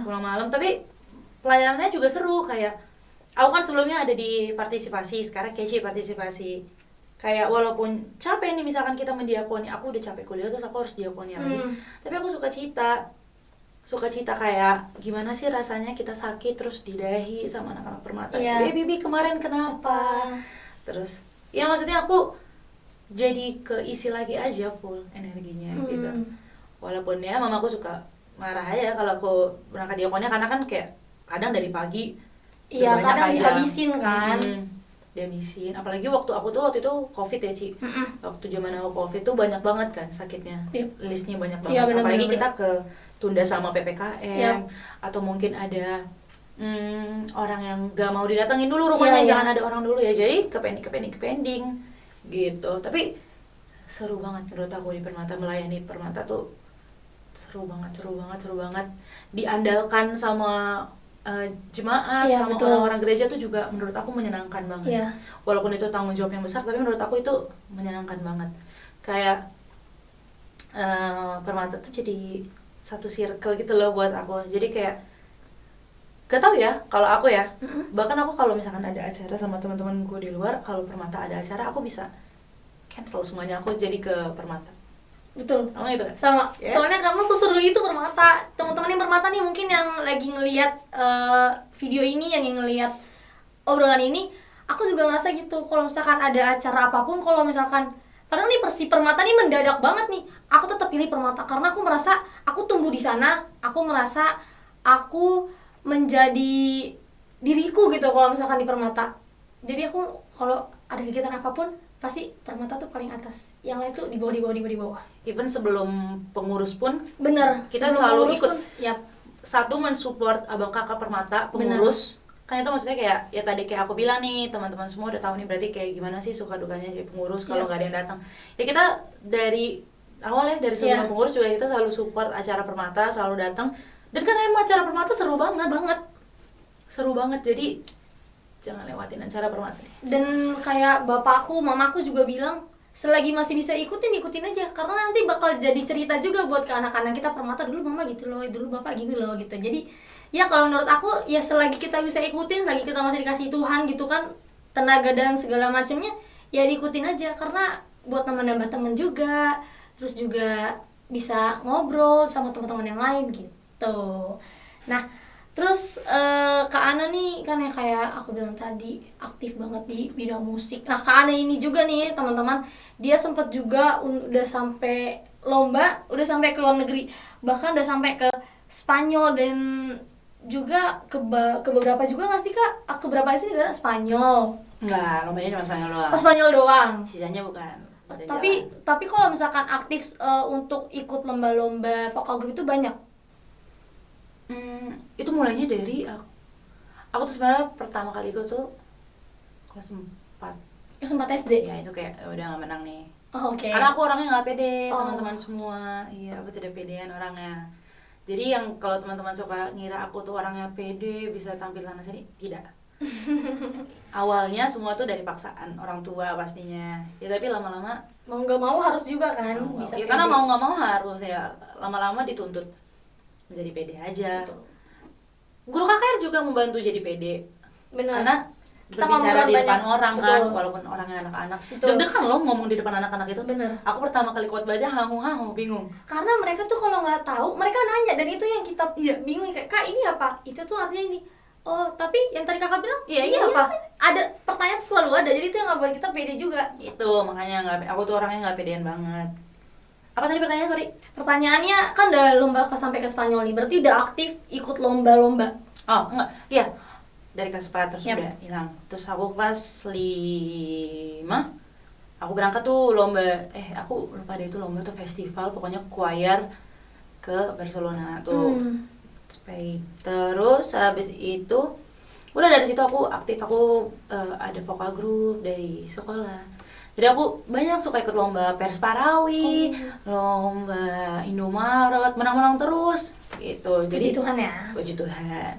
pulang malam, tapi pelayanannya juga seru. Kayak aku kan sebelumnya ada di partisipasi, sekarang Keci partisipasi. Kayak walaupun capek nih, misalkan kita mendiakoni, aku udah capek kuliah terus aku harus diakoni lagi. Tapi aku suka cita kayak gimana sih rasanya kita sakit terus didahi sama anak-anak Permata. Bibi kemarin kenapa? Terus ya maksudnya aku jadi keisi lagi aja full energinya gitu. Walaupun ya mamaku suka marah aja kalau aku berangkat diakonnya, karena kan kayak kadang dari pagi kadang dihabisin kan. Dihabisin, apalagi waktu itu COVID ya Ci. Waktu zaman aku COVID tuh banyak banget kan sakitnya. Listnya banyak banget. Apalagi kita tunda sama PPKM. Atau mungkin ada orang yang gak mau didatengin dulu rumahnya, jangan ada orang dulu ya. Jadi ke pending gitu. Tapi seru banget menurut aku di Permata, melayani Permata tuh seru banget. Diandalkan sama jemaat, sama orang-orang gereja tuh juga menurut aku menyenangkan banget. Walaupun itu tanggung jawab yang besar, tapi menurut aku itu menyenangkan banget. Kayak Permata tuh jadi satu circle gitu loh buat aku. Jadi kayak gak tau ya, kalau aku ya, bahkan aku kalau misalkan ada acara sama teman-temanku di luar, kalau Permata ada acara aku bisa cancel semuanya, aku jadi ke Permata. Betul. Sama gitu kan? Sama. Soalnya karena seseru itu Permata. Teman-teman yang Permata nih mungkin yang lagi ngelihat video ini, yang ngelihat obrolan ini, aku juga ngerasa gitu. Kalau misalkan ada acara apapun, kalau misalkan padahal nih Permata nih mendadak banget nih, aku tetap pilih Permata karena aku merasa aku tumbuh di sana, aku merasa aku menjadi diriku gitu kalau misalkan di Permata. Jadi aku kalau ada kegiatan apapun pasti Permata tuh paling atas, yang lain tuh di bawah. Even sebelum pengurus pun kita selalu ikut. Satu mensupport abang kakak Permata pengurus. Kan itu maksudnya kayak ya tadi kayak aku bilang nih, teman-teman semua udah tahu nih berarti kayak gimana sih suka dukanya jadi pengurus kalau nggak ada yang datang. Ya kita dari awal ya, dari sebelum pengurus juga kita selalu support acara Permata, selalu datang. Dan kan emang acara Permata seru banget. Jadi jangan lewatin acara Permata. Dan kayak bapakku, mamaku juga bilang selagi masih bisa ikutin aja, karena nanti bakal jadi cerita juga buat ke anak-anak kita. Permata dulu mama gitu loh, dulu bapak gini loh gitu. Jadi ya kalau menurut aku ya selagi kita bisa ikutin, selagi kita masih dikasih Tuhan gitu kan tenaga dan segala macamnya, ya diikutin aja karena buat nambah teman juga, terus juga bisa ngobrol sama teman-teman yang lain gitu. Nah, Terus Kak Ana nih kan yang kayak aku bilang tadi aktif banget di bidang musik. Nah Kak Ana ini juga nih teman-teman, dia sempat juga udah sampai lomba, udah sampai ke luar negeri, bahkan udah sampai ke Spanyol dan juga ke beberapa juga nggak sih Kak? Ke beberapa sih negara Spanyol. Enggak, lombanya cuma Spanyol doang. Oh Spanyol doang. Sisanya bukan. Tapi kalau misalkan aktif untuk ikut lomba-lomba vokal group itu banyak. Itu mulainya dari aku tuh sebenarnya pertama kali ikut tuh kelas 4. Sempat SD. Ya itu kayak udah nggak menang nih. Oh, oke. Karena aku orangnya nggak pede, Oh. teman-teman semua. Iya, aku tidak pedean orangnya. Jadi yang kalau teman-teman suka ngira aku tuh orangnya pede, bisa tampil sana sini, tidak. Awalnya semua tuh dari paksaan orang tua pastinya. Ya tapi lama-lama Mau nggak mau harus juga kan bisa. ya, pede. karena mau nggak mau harus ya, lama-lama dituntut menjadi pede aja. Betul. Guru KKR juga membantu jadi pede. Benar. Karena Kita berbicara ngobrol di depan banyak. orang Betul. kan, walaupun orangnya anak-anak. Betul. Deg-degan loh ngomong di depan anak-anak itu. Bener. Aku pertama kali khotbah aja hahu-hahu, bingung. Karena mereka tuh kalau nggak tahu, mereka nanya dan itu yang kita bingung kayak Kak ini apa? Itu tuh artinya ini. Oh tapi yang tadi kakak bilang Iya, ini iya. apa? Ada pertanyaan tuh selalu ada, jadi itu yang nggak buat kita pede juga. Itu makanya aku tuh orangnya nggak pedean banget. Apa tadi pertanyaannya, sorry? Pertanyaannya kan udah lomba sampai ke Spanyol nih, berarti udah aktif ikut lomba-lomba. Oh enggak, iya. Dari kelas 4 terus Yap. udah hilang. Terus aku kelas 5 aku berangkat tuh lomba, aku lupa deh itu lomba tuh festival, pokoknya choir ke Barcelona tuh. Spain. Terus habis itu udah dari situ aku aktif, aku ada vokal grup dari sekolah. Jadi aku banyak suka ikut lomba Pers Parawi, lomba Indomaret, menang-menang terus gitu. Puji Jadi Tuhan ya. puji Tuhan.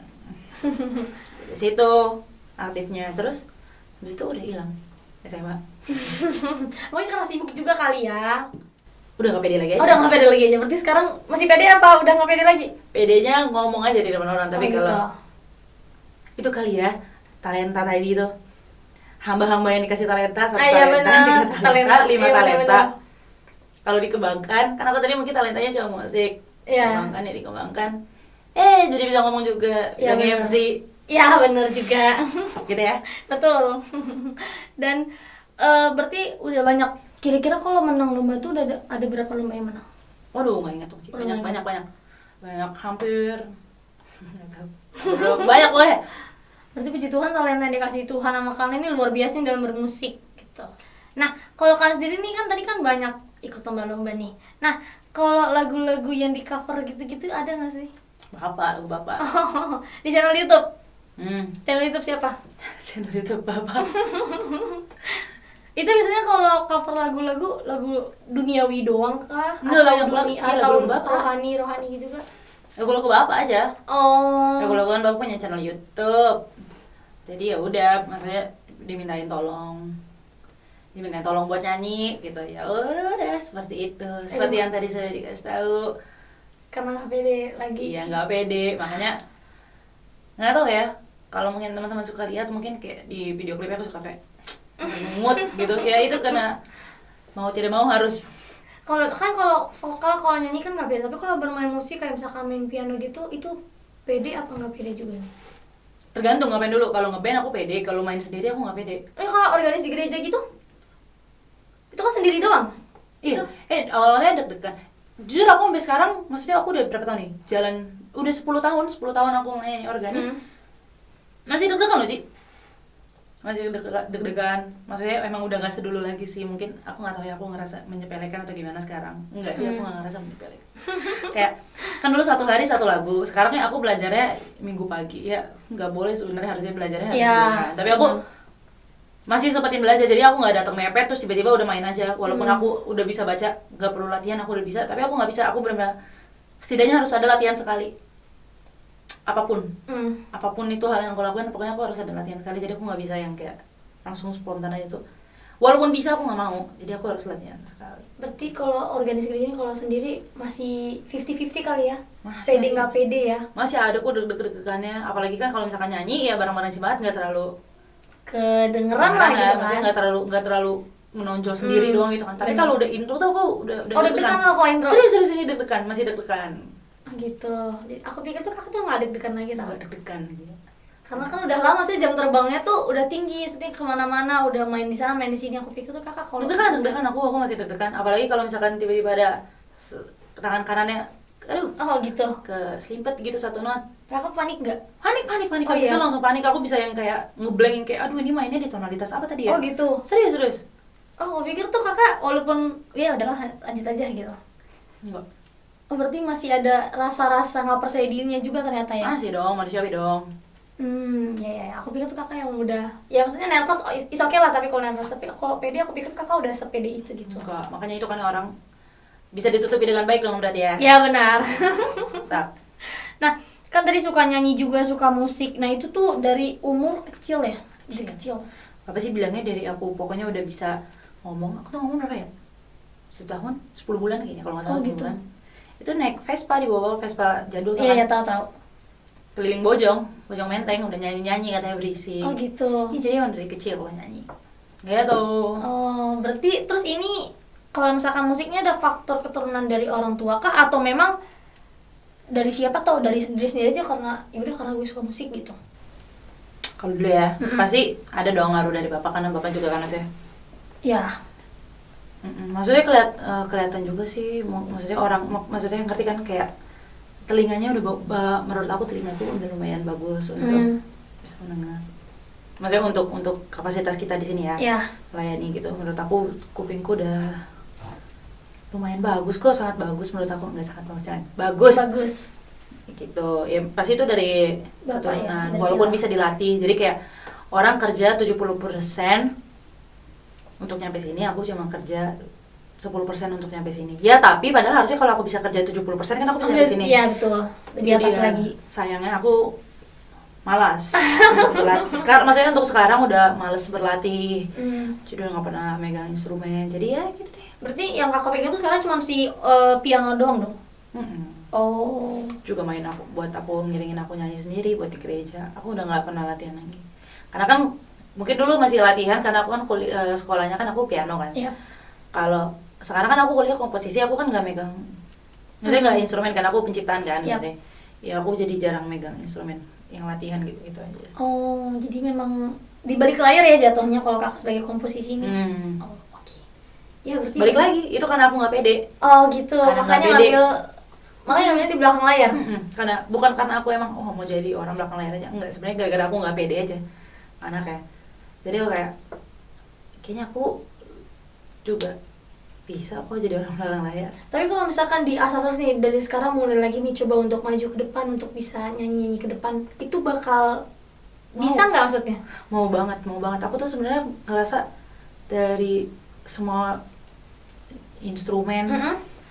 Dari situ aktifnya, terus habis itu udah hilang SMA. Mungkin karena sibuk juga kali ya. Udah gak pede lagi aja. Oh, udah nggak pede lagi aja. Berarti sekarang masih pede apa udah nggak pede lagi? Pedenya ngomong aja di depan orang, tapi Oh, gitu. kalau itu kali ya talenta tadi itu, hamba-hamba yang dikasih talenta, satu Iya, talenta, benar. 3 talenta, 5 Iya, talenta. benar. Kalau dikembangkan, kan aku tadi mungkin talentanya cuma musik, Iya. dikembangkan, jadi bisa ngomong juga, Iya, bisa benar. MC, Ya bener juga. gitu ya. Betul. Dan berarti udah banyak. Kira-kira kalau menang lomba tuh udah ada berapa lomba yang menang? Waduh, nggak ingat tuh, Oh, banyak, nggak banyak, hampir, banyak loh ya. Berarti puji Tuhan talenta yang dikasih Tuhan sama kalian ini luar biasa dalam bermusik gitu. Nah, kalau kalian sendiri nih kan tadi kan banyak ikut lomba-lomba nih. Nah, kalau lagu-lagu yang di cover gitu-gitu ada nggak sih? Bapak, lagu bapak. Di channel YouTube. Hmm. Channel YouTube siapa? Channel itu bapak. Itu biasanya kalau cover lagu-lagu lagu duniawi doang kah? Nggak, Atau yang dunia lagu atau Bapak. rohani gitu juga? Lagu-lagu bapak aja. Oh. Lagu-lagu kan bapak punya channel YouTube. Jadi ya udah, maksudnya dimintain tolong buat nyanyi gitu ya. Udah seperti itu. Seperti yang tadi sudah dikasih tahu. Karena nggak pede lagi. Iya, nggak pede, makanya nggak tahu ya. Kalau mungkin teman-teman suka lihat, mungkin kayak di video klipnya aku suka kayak mood gitu, kayak itu karena mau tidak mau harus. Kalau vokal kalau nyanyi kan nggak pede, tapi kalau bermain musik kayak misalkan main piano gitu, itu pede apa nggak pede juga nih? Tergantung ngapain dulu. Kalau ngeband aku pede, kalau main sendiri aku nggak pede. Kalau organis di gereja gitu, itu kan sendiri doang. Iya, awalnya deg-degan. Jujur aku sampai sekarang, maksudnya aku udah berapa tahun nih? Udah 10 tahun aku nyanyi organis. Masih deg-degan loh, Ci. Masih deg-degan. Maksudnya emang udah gak sedulu lagi sih. Mungkin aku gak tahu ya, aku ngerasa menyepelekan atau gimana sekarang. Enggak sih, aku gak ngerasa menyepelekan. Kayak, kan dulu satu hari satu lagu. Sekarang nih aku belajarnya minggu pagi. Ya, gak boleh sebenarnya, harusnya belajarnya hari Senin. Tapi aku masih sempetin belajar, jadi aku nggak datang mepet terus tiba-tiba udah main aja. Walaupun aku udah bisa baca, nggak perlu latihan, aku udah bisa. Tapi aku nggak bisa, aku benar-benar setidaknya harus ada latihan sekali. Apapun itu hal yang aku lakukan, pokoknya aku harus ada latihan sekali. Jadi aku nggak bisa yang kayak langsung spontan aja tuh. Walaupun bisa aku nggak mau, jadi aku harus latihan sekali. Berarti kalau organisasi gereja ini kalau sendiri masih 50-50 kali ya? Masih Nggak pede ya? Masih ada kok deg-degannya, apalagi kan kalau misalkan nyanyi ya bareng-bareng Cibahat nggak terlalu kedengeran lah gitu kan? Maksudnya nggak terlalu menonjol sendiri doang gitu kan. Tapi kalau udah intro tuh aku udah deg-degan kalau intro? Serius ini deg-degan, masih deg-degan. Oh gitu. Jadi, aku pikir tuh kakak tuh nggak deg-degan lagi tau. Nggak deg-degan gitu. Karena kan udah lama sih jam terbangnya tuh udah tinggi, setiap kemana-mana, udah main di sana, main di sini. Aku pikir tuh kakak kalau Deg-degan aku masih deg-degan. Apalagi kalau misalkan tiba-tiba ada tangan kanannya, aduh, Oh gitu. ke selimpet gitu satu not. Kakak panik nggak? Panik. Oh, Habis iya? itu langsung panik. Aku bisa yang kayak ngeblank yang kayak, aduh ini mainnya di tonalitas apa tadi ya? Oh gitu. Serius. Oh, aku pikir tuh kakak walaupun ya udahlah lanjut aja gitu. Enggak. Oh berarti masih ada rasa-rasa nggak percaya dirinya juga ternyata ya? Masih dong, manusiawi dong. Ya. Aku pikir tuh kakak yang udah, ya maksudnya nervous, is okay lah, tapi kalau nervous, tapi kalau pede aku pikir kakak udah sepede itu gitu. Enggak, makanya itu kan orang bisa ditutupi dengan baik dong berarti ya. Ya benar. Tak. Nah, kan tadi suka nyanyi juga, suka musik. Nah itu tuh dari umur kecil ya? Dari kecil. Apa sih bilangnya dari aku pokoknya udah bisa ngomong. Aku tuh ngomong berapa ya? Setahun, 10 bulan kayaknya kalau nggak salah. Oh, gitu. 10 bulan. Itu naik Vespa di bawah Vespa jadul kan. Iya, tahu. Keliling Bojong Menteng udah nyanyi katanya berisik. Oh gitu. Iya, jadi emang dari kecil kalau nyanyi. Gitu. Oh, berarti terus ini kalau misalkan musiknya ada faktor keturunan dari orang tua kah atau memang dari siapa tau, dari sendiri aja karena ya udah karena gue suka musik gitu. Kalau dulu ya, pasti ada dong ngaruh dari bapak karena bapak juga kan saya. Ya. Maksudnya kelihatan juga sih, maksudnya ngerti kan kayak telinganya udah menurut aku telingaku udah lumayan bagus untuk bisa mendengar. Maksudnya untuk kapasitas kita di sini ya, melayani gitu. Menurut aku kupingku udah lumayan bagus kok, sangat bagus menurut aku, nggak sangat bagus. Gitu. Ya pasti itu dari keturunan, ya, walaupun bisa dilatih. Jadi kayak orang kerja 70% untuk nyampe sini, aku cuma kerja 10% untuk nyampe sini. Ya, tapi padahal harusnya kalau aku bisa kerja 70% kan aku bisa nyampe sini. Iya, betul. Di atas lagi. Sayangnya aku malas untuk berlatih. Maksudnya untuk sekarang udah malas berlatih. Jadi udah nggak pernah megang instrumen. Jadi ya gitu deh. Berarti yang kakak pegang tuh sekarang cuma si piano doang dong? Oh. Juga main buat aku ngiringin aku nyanyi sendiri buat di gereja. Aku udah nggak pernah latihan lagi. Karena kan mungkin dulu masih latihan karena aku kan sekolahnya kan aku piano kan. Iya. Kalau sekarang kan aku kuliah komposisi, aku kan nggak megang, maksudnya nggak instrumen kan, aku penciptaan kan, gitu. Ya aku jadi jarang megang instrumen yang latihan gitu aja. Oh, jadi memang di balik layar ya jatuhnya kalau kakak sebagai komposisi ini. Oh, oke. Ya berarti balik lagi, itu karena aku nggak pede. Oh gitu, karena makanya ngambilnya di belakang layar. Karena bukan karena aku emang mau jadi orang belakang layar aja, enggak, sebenarnya gara-gara aku nggak pede aja, karena jadi aku kayaknya aku juga bisa kok jadi orang belakang layar. Tapi kalau misalkan diasah terus nih, dari sekarang mulai lagi nih coba untuk maju ke depan, untuk bisa nyanyi-nyanyi ke depan, itu bakal bisa nggak maksudnya? Mau banget. Aku tuh sebenarnya ngerasa dari semua instrumen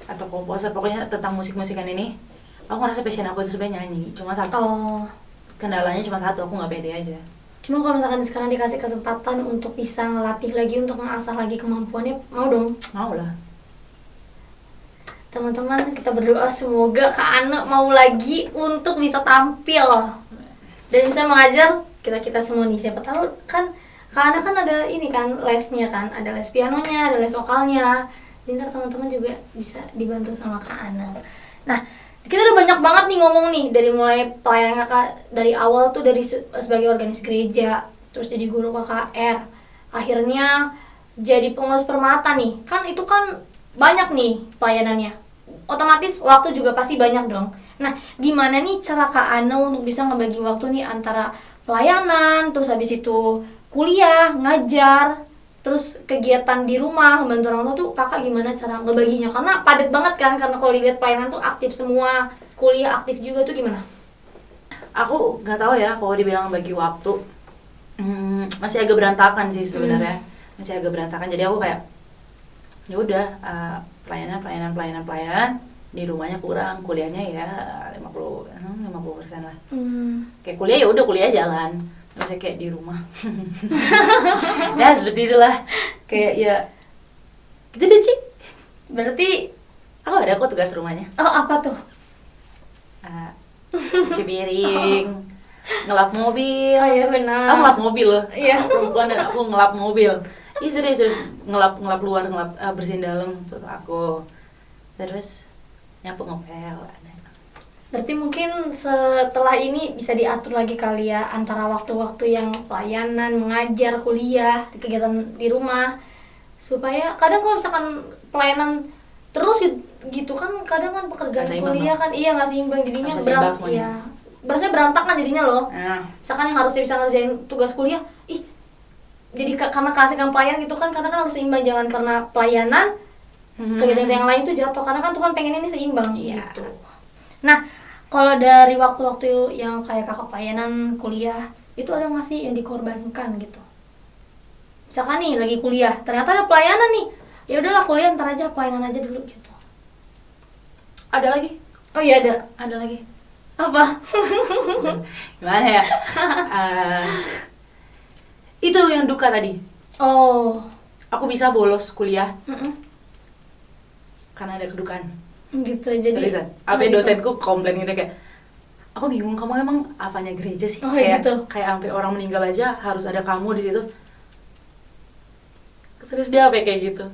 atau komposer, pokoknya tentang musik-musikan ini, aku ngerasa passion aku itu sebenarnya nyanyi. Cuma satu. Kendalanya cuma satu, aku nggak pede aja. Cuma kalau misalkan sekarang dikasih kesempatan untuk bisa ngelatih lagi, untuk mengasah lagi kemampuannya, mau dong? Mau lah. Teman-teman, kita berdoa semoga Kak Ane mau lagi untuk bisa tampil dan bisa mengajar kita semua nih. Siapa tahu kan Kak Ane kan ada ini kan lesnya kan, ada les pianonya, ada les vokalnya. Jadi ntar teman-teman juga bisa dibantu sama Kak Ane. Nah, kita udah banyak banget nih ngomong nih, dari mulai pelayanan kakak dari awal tuh dari sebagai organis gereja, terus jadi guru KKR, akhirnya jadi pengurus permata nih. Kan itu kan banyak nih pelayanannya, otomatis waktu juga pasti banyak dong. Nah, gimana nih cara Kak Ane untuk bisa ngebagi waktu nih antara pelayanan, terus habis itu kuliah, ngajar, terus kegiatan di rumah, membantu orang tua tuh kakak gimana cara ngebaginya? Karena padat banget kan, karena kalau dilihat pelayanan tuh aktif semua, kuliah aktif juga tuh gimana? Aku nggak tahu ya kalau dibilang bagi waktu, masih agak berantakan sih sebenarnya, masih agak berantakan. Jadi aku kayak, ya udah pelayanan di rumahnya kurang, kuliahnya ya 50% lah. Kayak kuliah ya udah kuliah jalan. Maksudnya kayak di rumah ya seperti itulah, kayak ya gitu deh Ci. Berarti ada kok tugas rumahnya. Apa tuh? Cuci piring, ngelap mobil. Oh iya benar. Aku ngelap mobil loh. Iya. Perempuan dan aku ngelap mobil. Ih serius ngelap luar, bersihin dalam, terus aku terus nyapu ngepel. Berarti mungkin setelah ini bisa diatur lagi kali ya antara waktu-waktu yang pelayanan, mengajar, kuliah, kegiatan di rumah. Supaya kadang kalau misalkan pelayanan terus gitu kan, kadang kan pekerjaan Nggak seimbang kuliah dong. kan iya nggak seimbang jadinya, Harusnya seimbang semuanya. iya. Berarti berantakan jadinya loh. Nah, Misalkan yang harusnya bisa ngerjain tugas kuliah, jadi karena kasihkan pelayan gitu kan, karena kan harus seimbang, jangan karena pelayanan kegiatan yang lain tuh jatuh, karena kan Tuhan pengen ini seimbang Iya. gitu. Nah, kalau dari waktu-waktu yang kayak kakak pelayanan kuliah itu ada nggak sih yang dikorbankan gitu? Misalkan nih lagi kuliah, ternyata ada pelayanan nih, ya udahlah kuliah ntar aja, pelayanan aja dulu gitu. ada lagi, Oh iya ada. ada lagi. Apa? Gimana ya? Itu yang duka tadi. Oh. Aku bisa bolos kuliah Mm-mm. karena ada kedukaan. Gitu jadi. Seriusan. Oh, Sampai gitu. dosenku komplain gitu kayak, aku bingung, kamu emang apanya gereja sih? Oh, kayak gitu. kayak sampai orang meninggal aja harus ada kamu di situ. Serius dia apa kayak gitu.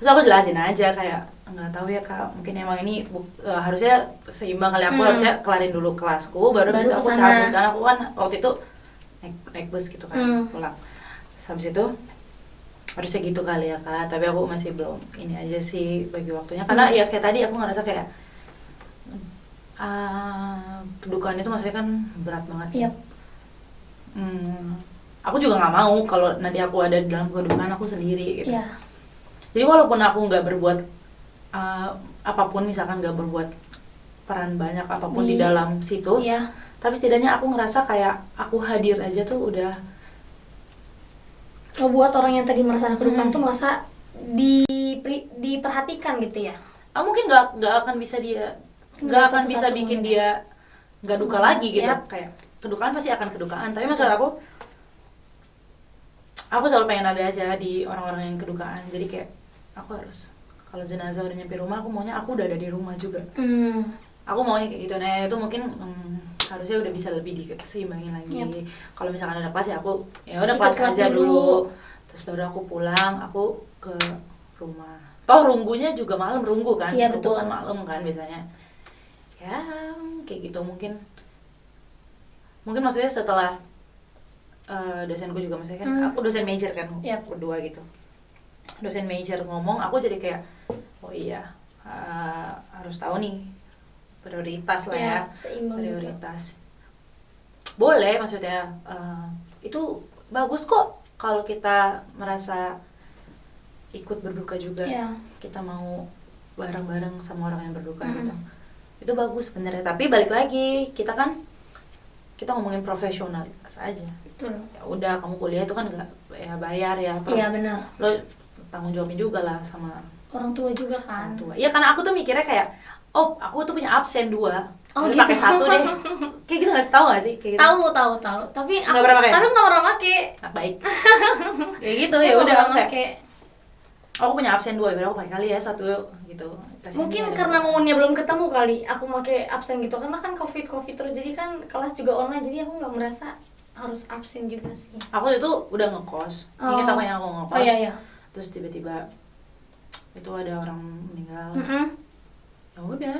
Terus aku jelasin aja kayak, nggak tahu ya kak, mungkin emang ini harusnya seimbang kali, aku harusnya kelarin dulu kelasku baru habis itu aku kesana. cabut, karena aku kan waktu itu naik bus gitu kan pulang. Terus habis itu harusnya gitu kali ya kak, tapi aku masih belum ini aja sih bagi waktunya, karena ya kayak tadi aku ngerasa kayak kedukaan itu maksudnya kan berat banget. Yap. Aku juga nggak mau kalau nanti aku ada dalam kedukaan aku sendiri gitu. Iya. Jadi walaupun aku nggak berbuat apapun, misalkan nggak berbuat peran banyak apapun di dalam situ, Iya. tapi setidaknya aku ngerasa kayak aku hadir aja tuh udah Ngebuat orang yang tadi merasakan kedukaan tuh merasa diperhatikan gitu ya. mungkin nggak akan bisa dia nggak akan bisa bikin dia nggak duka lagi gitu. Yap. Kayak kedukaan pasti akan kedukaan, tapi maksud aku selalu pengen ada aja di orang-orang yang kedukaan. Jadi kayak aku harus, kalau jenazah udah nyampe rumah, aku maunya aku udah ada di rumah juga. Aku maunya kayak gitu. Nah itu mungkin harusnya udah bisa lebih diseimbangin lagi. Yap. Kalau misalkan ada kelas ya aku ya udah Ikut kelas aja dulu. Terus baru aku pulang, aku ke rumah. Toh runggunya juga malam, runggu kan? Iya, Runggu betul. kan malam kan biasanya. Ya kayak gitu mungkin maksudnya setelah dosenku juga, maksudnya kan aku dosen major kan, Yap. berdua gitu. Dosen major ngomong, aku jadi kayak oh iya, harus tahu nih prioritas lah ya, seimbang prioritas. Boleh, maksudnya itu bagus kok kalau kita merasa ikut berduka juga. Iya. Kita mau bareng-bareng sama orang yang berduka gitu. Itu bagus sebenarnya, tapi balik lagi kita ngomongin profesionalitas aja. Betul. Ya udah, kamu kuliah itu kan nggak ya bayar ya, Iya benar. lo tanggung jawabnya juga lah sama Orang tua juga kan. orang tua. Iya, karena aku tuh mikirnya kayak, oh aku tuh punya absen 2, Oh, udah gitu. pakai 1 deh. Kayak gitu, nggak tahu nggak sih kayak gitu? Tahu. Tapi Nggak pernah pakai? Tapi nggak pernah pakai. Nah, baik. Kayak gitu ya udah, aku kayak pakai. aku punya absen 2, ya udah aku pakai kali ya 1 gitu. Tesnya Mungkin ada karena berapa. momennya belum ketemu kali aku pakai absen gitu, karena kan covid terus, jadi kan kelas juga online, jadi aku nggak merasa harus absen juga sih. Aku itu udah ngekos. Ingat apa yang aku ngekos? Oh iya. Terus tiba-tiba itu ada orang meninggal. Ya udah,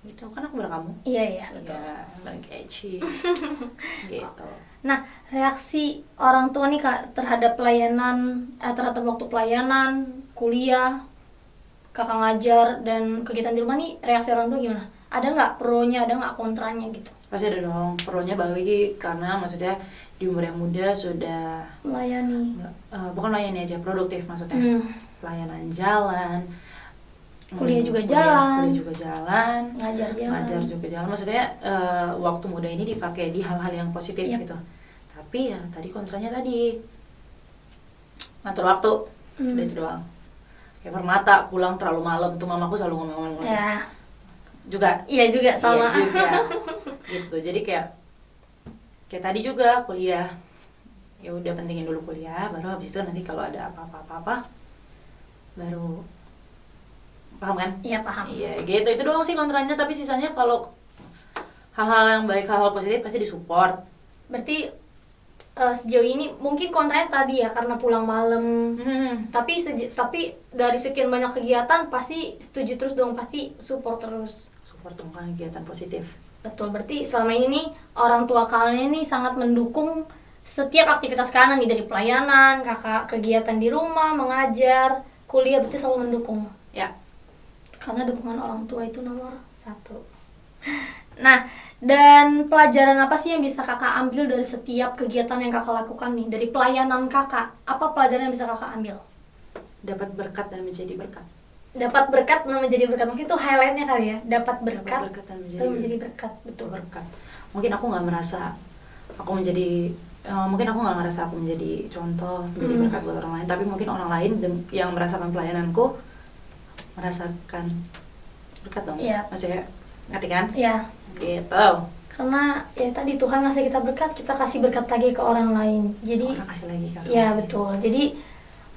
gitu kan aku berkamu. Iya betul. Iya, balik eci. Gitu. Nah, reaksi orang tua nih Kak terhadap pelayanan, terhadap waktu pelayanan, kuliah, kakak ngajar dan kegiatan di rumah nih, reaksi orang tua gimana? Ada nggak pronya, ada nggak kontranya gitu? Pasti ada dong, pronya bagi, karena maksudnya di umur yang muda sudah Melayani. bukan melayani aja, produktif maksudnya. Pelayanan jalan, Kuliah juga jalan. kuliah juga jalan, Ngajar juga jalan. Maksudnya waktu muda ini dipakai di hal-hal yang positif Yap. gitu. Tapi ya tadi kontranya tadi ngatur waktu, udah itu doang. Kayak Permata pulang terlalu malam tuh, mamaku selalu ngomong Ya. juga. Iya juga sama. Iya juga. Gitu. Jadi kayak tadi juga kuliah. Ya udah, pentingin dulu kuliah, baru habis itu nanti kalau ada apa-apa baru, paham kan? Iya paham. Iya, gitu. Itu doang sih kontranya, tapi sisanya kalau hal-hal yang baik, hal-hal positif pasti disupport. Berarti sejauh ini mungkin kontranya tadi ya karena pulang malam. Tapi dari sekian banyak kegiatan pasti setuju terus dong, pasti support terus. mempertemukan kegiatan positif. Betul, berarti selama ini nih orang tua kalian ini sangat mendukung setiap aktivitas kalian nih, dari pelayanan, kakak kegiatan di rumah, mengajar, kuliah, berarti selalu mendukung. Ya. Karena dukungan orang tua itu nomor 1. Nah, dan pelajaran apa sih yang bisa kakak ambil dari setiap kegiatan yang kakak lakukan nih? Dari pelayanan kakak, apa pelajaran yang bisa kakak ambil? Dapat berkat dan menjadi berkat. Dapat berkat dan menjadi berkat, mungkin itu highlightnya kali ya. Dapat berkat dan dan menjadi berkat, betul. Berkat. Mungkin aku nggak merasa aku menjadi mungkin aku nggak ngerasa aku menjadi contoh, menjadi berkat buat orang lain, tapi mungkin orang lain yang merasakan pelayananku merasakan berkat dong. Iya. Maksudnya, ngerti kan? Iya. Gitu. Karena ya tadi Tuhan ngasih kita berkat, kita kasih berkat lagi ke orang lain. Jadi orang kasih lagi kan. Iya, betul. Jadi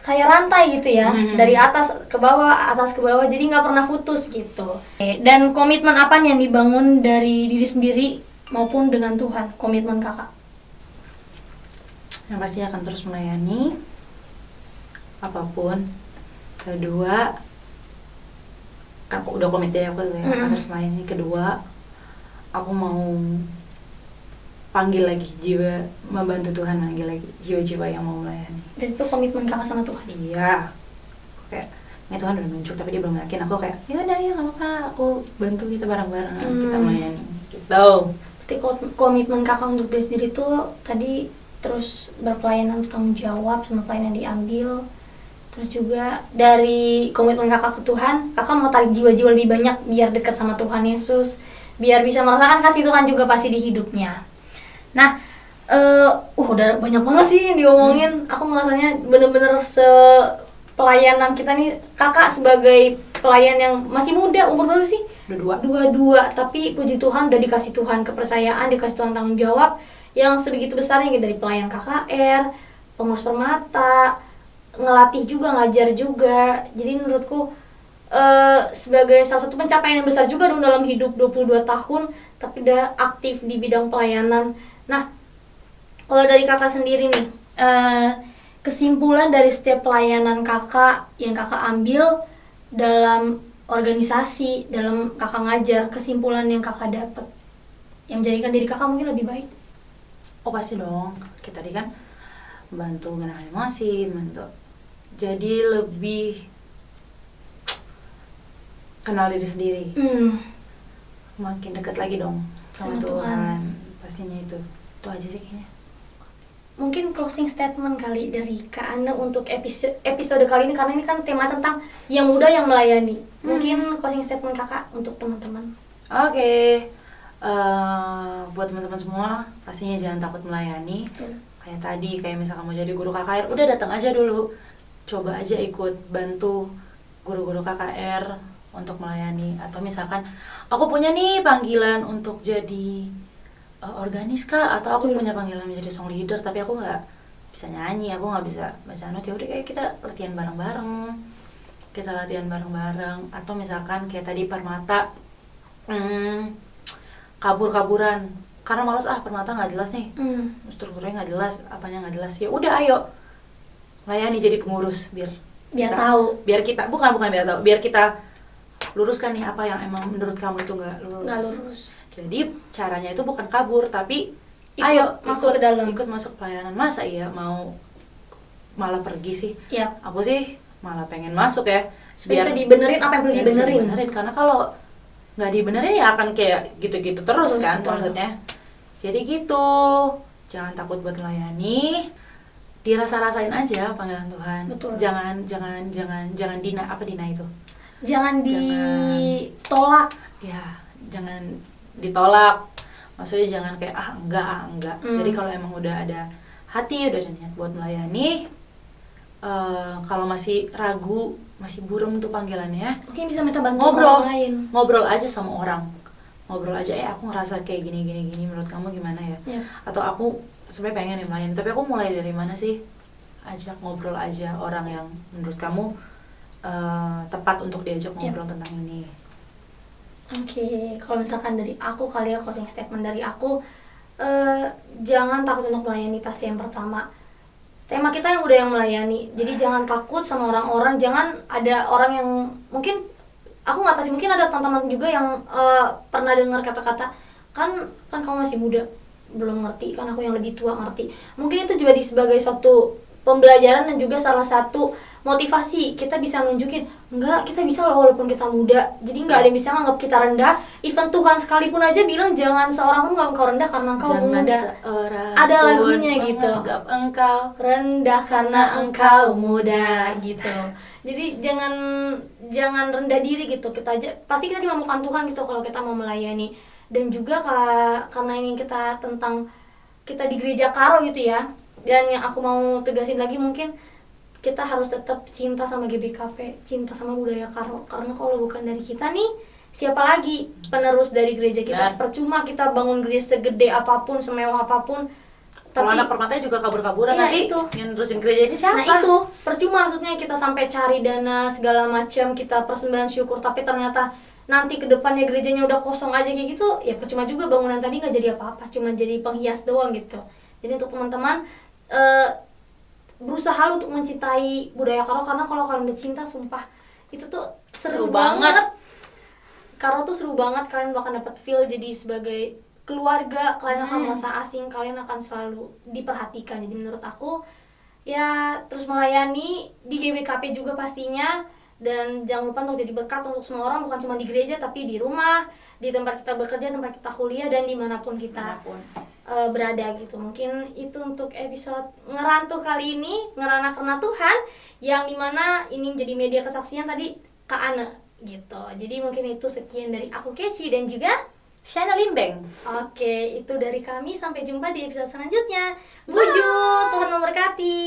kayak rantai gitu ya, dari atas ke bawah, jadi nggak pernah putus gitu. Dan komitmen apa nih yang dibangun dari diri sendiri maupun dengan Tuhan, komitmen kakak? Yang pasti akan terus melayani apapun. Kedua, aku udah komit dari aku ya, akan terus melayani. Kedua, aku mau panggil lagi jiwa, membantu Tuhan manggil lagi jiwa-jiwa yang mau melayani. Dan itu komitmen kakak sama Tuhan? Iya. Kayak, ini Tuhan udah nunjuk tapi dia belum yakin. Aku kayak, ya udah ya nggak apa-apa, aku bantu kita bareng-bareng, kita melayani. Gitu. Berarti komitmen kakak untuk diri sendiri tuh tadi terus berpelayanan, bertanggung jawab sama pelayanan yang diambil. Terus juga dari komitmen kakak ke Tuhan, kakak mau tarik jiwa-jiwa lebih banyak biar dekat sama Tuhan Yesus, biar bisa merasakan kasih Tuhan juga pasti di hidupnya. Nah, udah banyak banget sih yang diomongin. Aku ngerasanya bener-bener pelayanan kita nih, kakak sebagai pelayan yang masih muda, umur berapa sih? 22. Tapi puji Tuhan udah dikasih Tuhan kepercayaan, dikasih Tuhan tanggung jawab yang sebegitu besarnya gitu, dari pelayan KKR, pengurus permata, ngelatih juga, ngajar juga. Jadi menurutku sebagai salah satu pencapaian yang besar juga dong dalam hidup, 22 tahun tapi udah aktif di bidang pelayanan. Nah, kalau dari kakak sendiri nih, kesimpulan dari setiap pelayanan kakak yang kakak ambil dalam organisasi, dalam kakak ngajar, kesimpulan yang kakak dapat yang menjadikan diri kakak mungkin lebih baik? Oh pasti dong, kita tadi kan bantu menahan emosi, bantu jadi lebih kenal diri sendiri, makin dekat lagi dong sama Tuhan. Pastinya itu aja sih kayaknya. Mungkin closing statement kali dari Kak Ana untuk episode kali ini, karena ini kan tema tentang yang muda yang melayani. Mungkin closing statement kakak untuk teman-teman. Oke. Buat teman-teman semua, pastinya jangan takut melayani. Kayak tadi, kayak misalkan mau jadi guru KKR, udah datang aja dulu, coba aja ikut bantu guru-guru KKR untuk melayani. Atau misalkan aku punya nih panggilan untuk jadi organis kak, atau aku punya panggilan menjadi song leader tapi aku nggak bisa nyanyi, aku nggak bisa baca not, ya udah kayak kita latihan bareng-bareng. Atau misalkan kayak tadi permata, kabur-kaburan karena malas, permata nggak jelas nih, strukturnya nggak jelas, apanya nggak jelas, ya udah ayo layani jadi pengurus biar tahu, biar kita bukan biar tahu, biar kita luruskan nih apa yang emang menurut kamu itu nggak lurus. Jadi caranya itu bukan kabur tapi ikut masuk pelayanan. Masa iya mau malah pergi sih? Yep. Aku sih malah pengen masuk ya, biar bisa dibenerin apa yang perlu dibenerin. Karena kalau nggak dibenerin ya akan kayak gitu-gitu terus kan maksudnya. Jadi gitu, jangan takut buat melayani, dirasa-rasain aja panggilan Tuhan. Betul. Jangan dina itu. Jangan ditolak. Ya, jangan ditolak. Maksudnya jangan kayak enggak. Jadi kalau emang udah ada hati, udah ada niat buat melayani, kalau masih ragu, masih buram tuh panggilannya, mungkin bisa minta bantuan orang lain. Ngobrol aja sama orang. Ngobrol aja, aku ngerasa kayak gini, menurut kamu gimana ya? Atau aku sebenarnya pengen nih melayani, tapi aku mulai dari mana sih? Ajak ngobrol aja orang yang menurut kamu tepat untuk diajak ngobrol tentang ini. Oke, kalau misalkan dari aku kali ya, closing statement dari aku, jangan takut untuk melayani. Pasti yang pertama, tema kita yang udah yang melayani, jadi jangan takut sama orang-orang. Jangan ada orang yang mungkin aku nggak tahu sih, mungkin ada teman-teman juga yang pernah dengar kata-kata kan kamu masih muda, belum ngerti, kan aku yang lebih tua ngerti. Mungkin itu juga sebagai suatu pembelajaran dan juga salah satu motivasi kita bisa nunjukin enggak, kita bisa loh walaupun kita muda. Jadi nggak ada yang bisa nganggap kita rendah. Even Tuhan sekalipun aja bilang jangan seorang pun nganggap engkau rendah karena engkau muda. Ada lagunya gitu, menganggap engkau rendah karena engkau muda gitu. Jadi jangan rendah diri gitu. Kita aja pasti kita dimampukan Tuhan gitu kalau kita mau melayani. Dan juga karena ini kita tentang kita di gereja Karo gitu ya. Dan yang aku mau tegasin lagi, mungkin kita harus tetap cinta sama GBKP, cinta sama budaya Karo. Karena kalau bukan dari kita nih, siapa lagi penerus dari gereja kita? Percuma kita bangun gereja segede apapun, semewah apapun, kalau anak permatanya juga kabur-kaburan, nanti itu yang nerusin gereja ini siapa? Nah itu, percuma maksudnya kita sampai cari dana segala macam, kita persembahan syukur, tapi ternyata nanti ke depannya gerejanya udah kosong aja kayak gitu, ya percuma juga bangunan tadi nggak jadi apa-apa, cuma jadi penghias doang gitu. Jadi untuk teman-teman, berusaha untuk mencintai budaya Karo, karena kalau kalian udah cinta, sumpah itu tuh seru banget. Karo tuh seru banget, kalian bakal dapat feel jadi sebagai keluarga, kalian akan merasa asing, kalian akan selalu diperhatikan. Jadi menurut aku ya terus melayani di GBKP juga pastinya, dan jangan lupa untuk jadi berkat untuk semua orang, bukan cuma di gereja tapi di rumah, di tempat kita bekerja, tempat kita kuliah, dan dimanapun kita berada gitu. Mungkin itu untuk episode Ngerantuh kali ini, ngerana karena Tuhan, yang dimana ini menjadi media kesaksian tadi Kak Ana gitu. Jadi mungkin itu sekian dari aku Keci dan juga Shaina Limbeng. Oke, itu dari kami, sampai jumpa di episode selanjutnya. Wujud, Tuhan memberkati.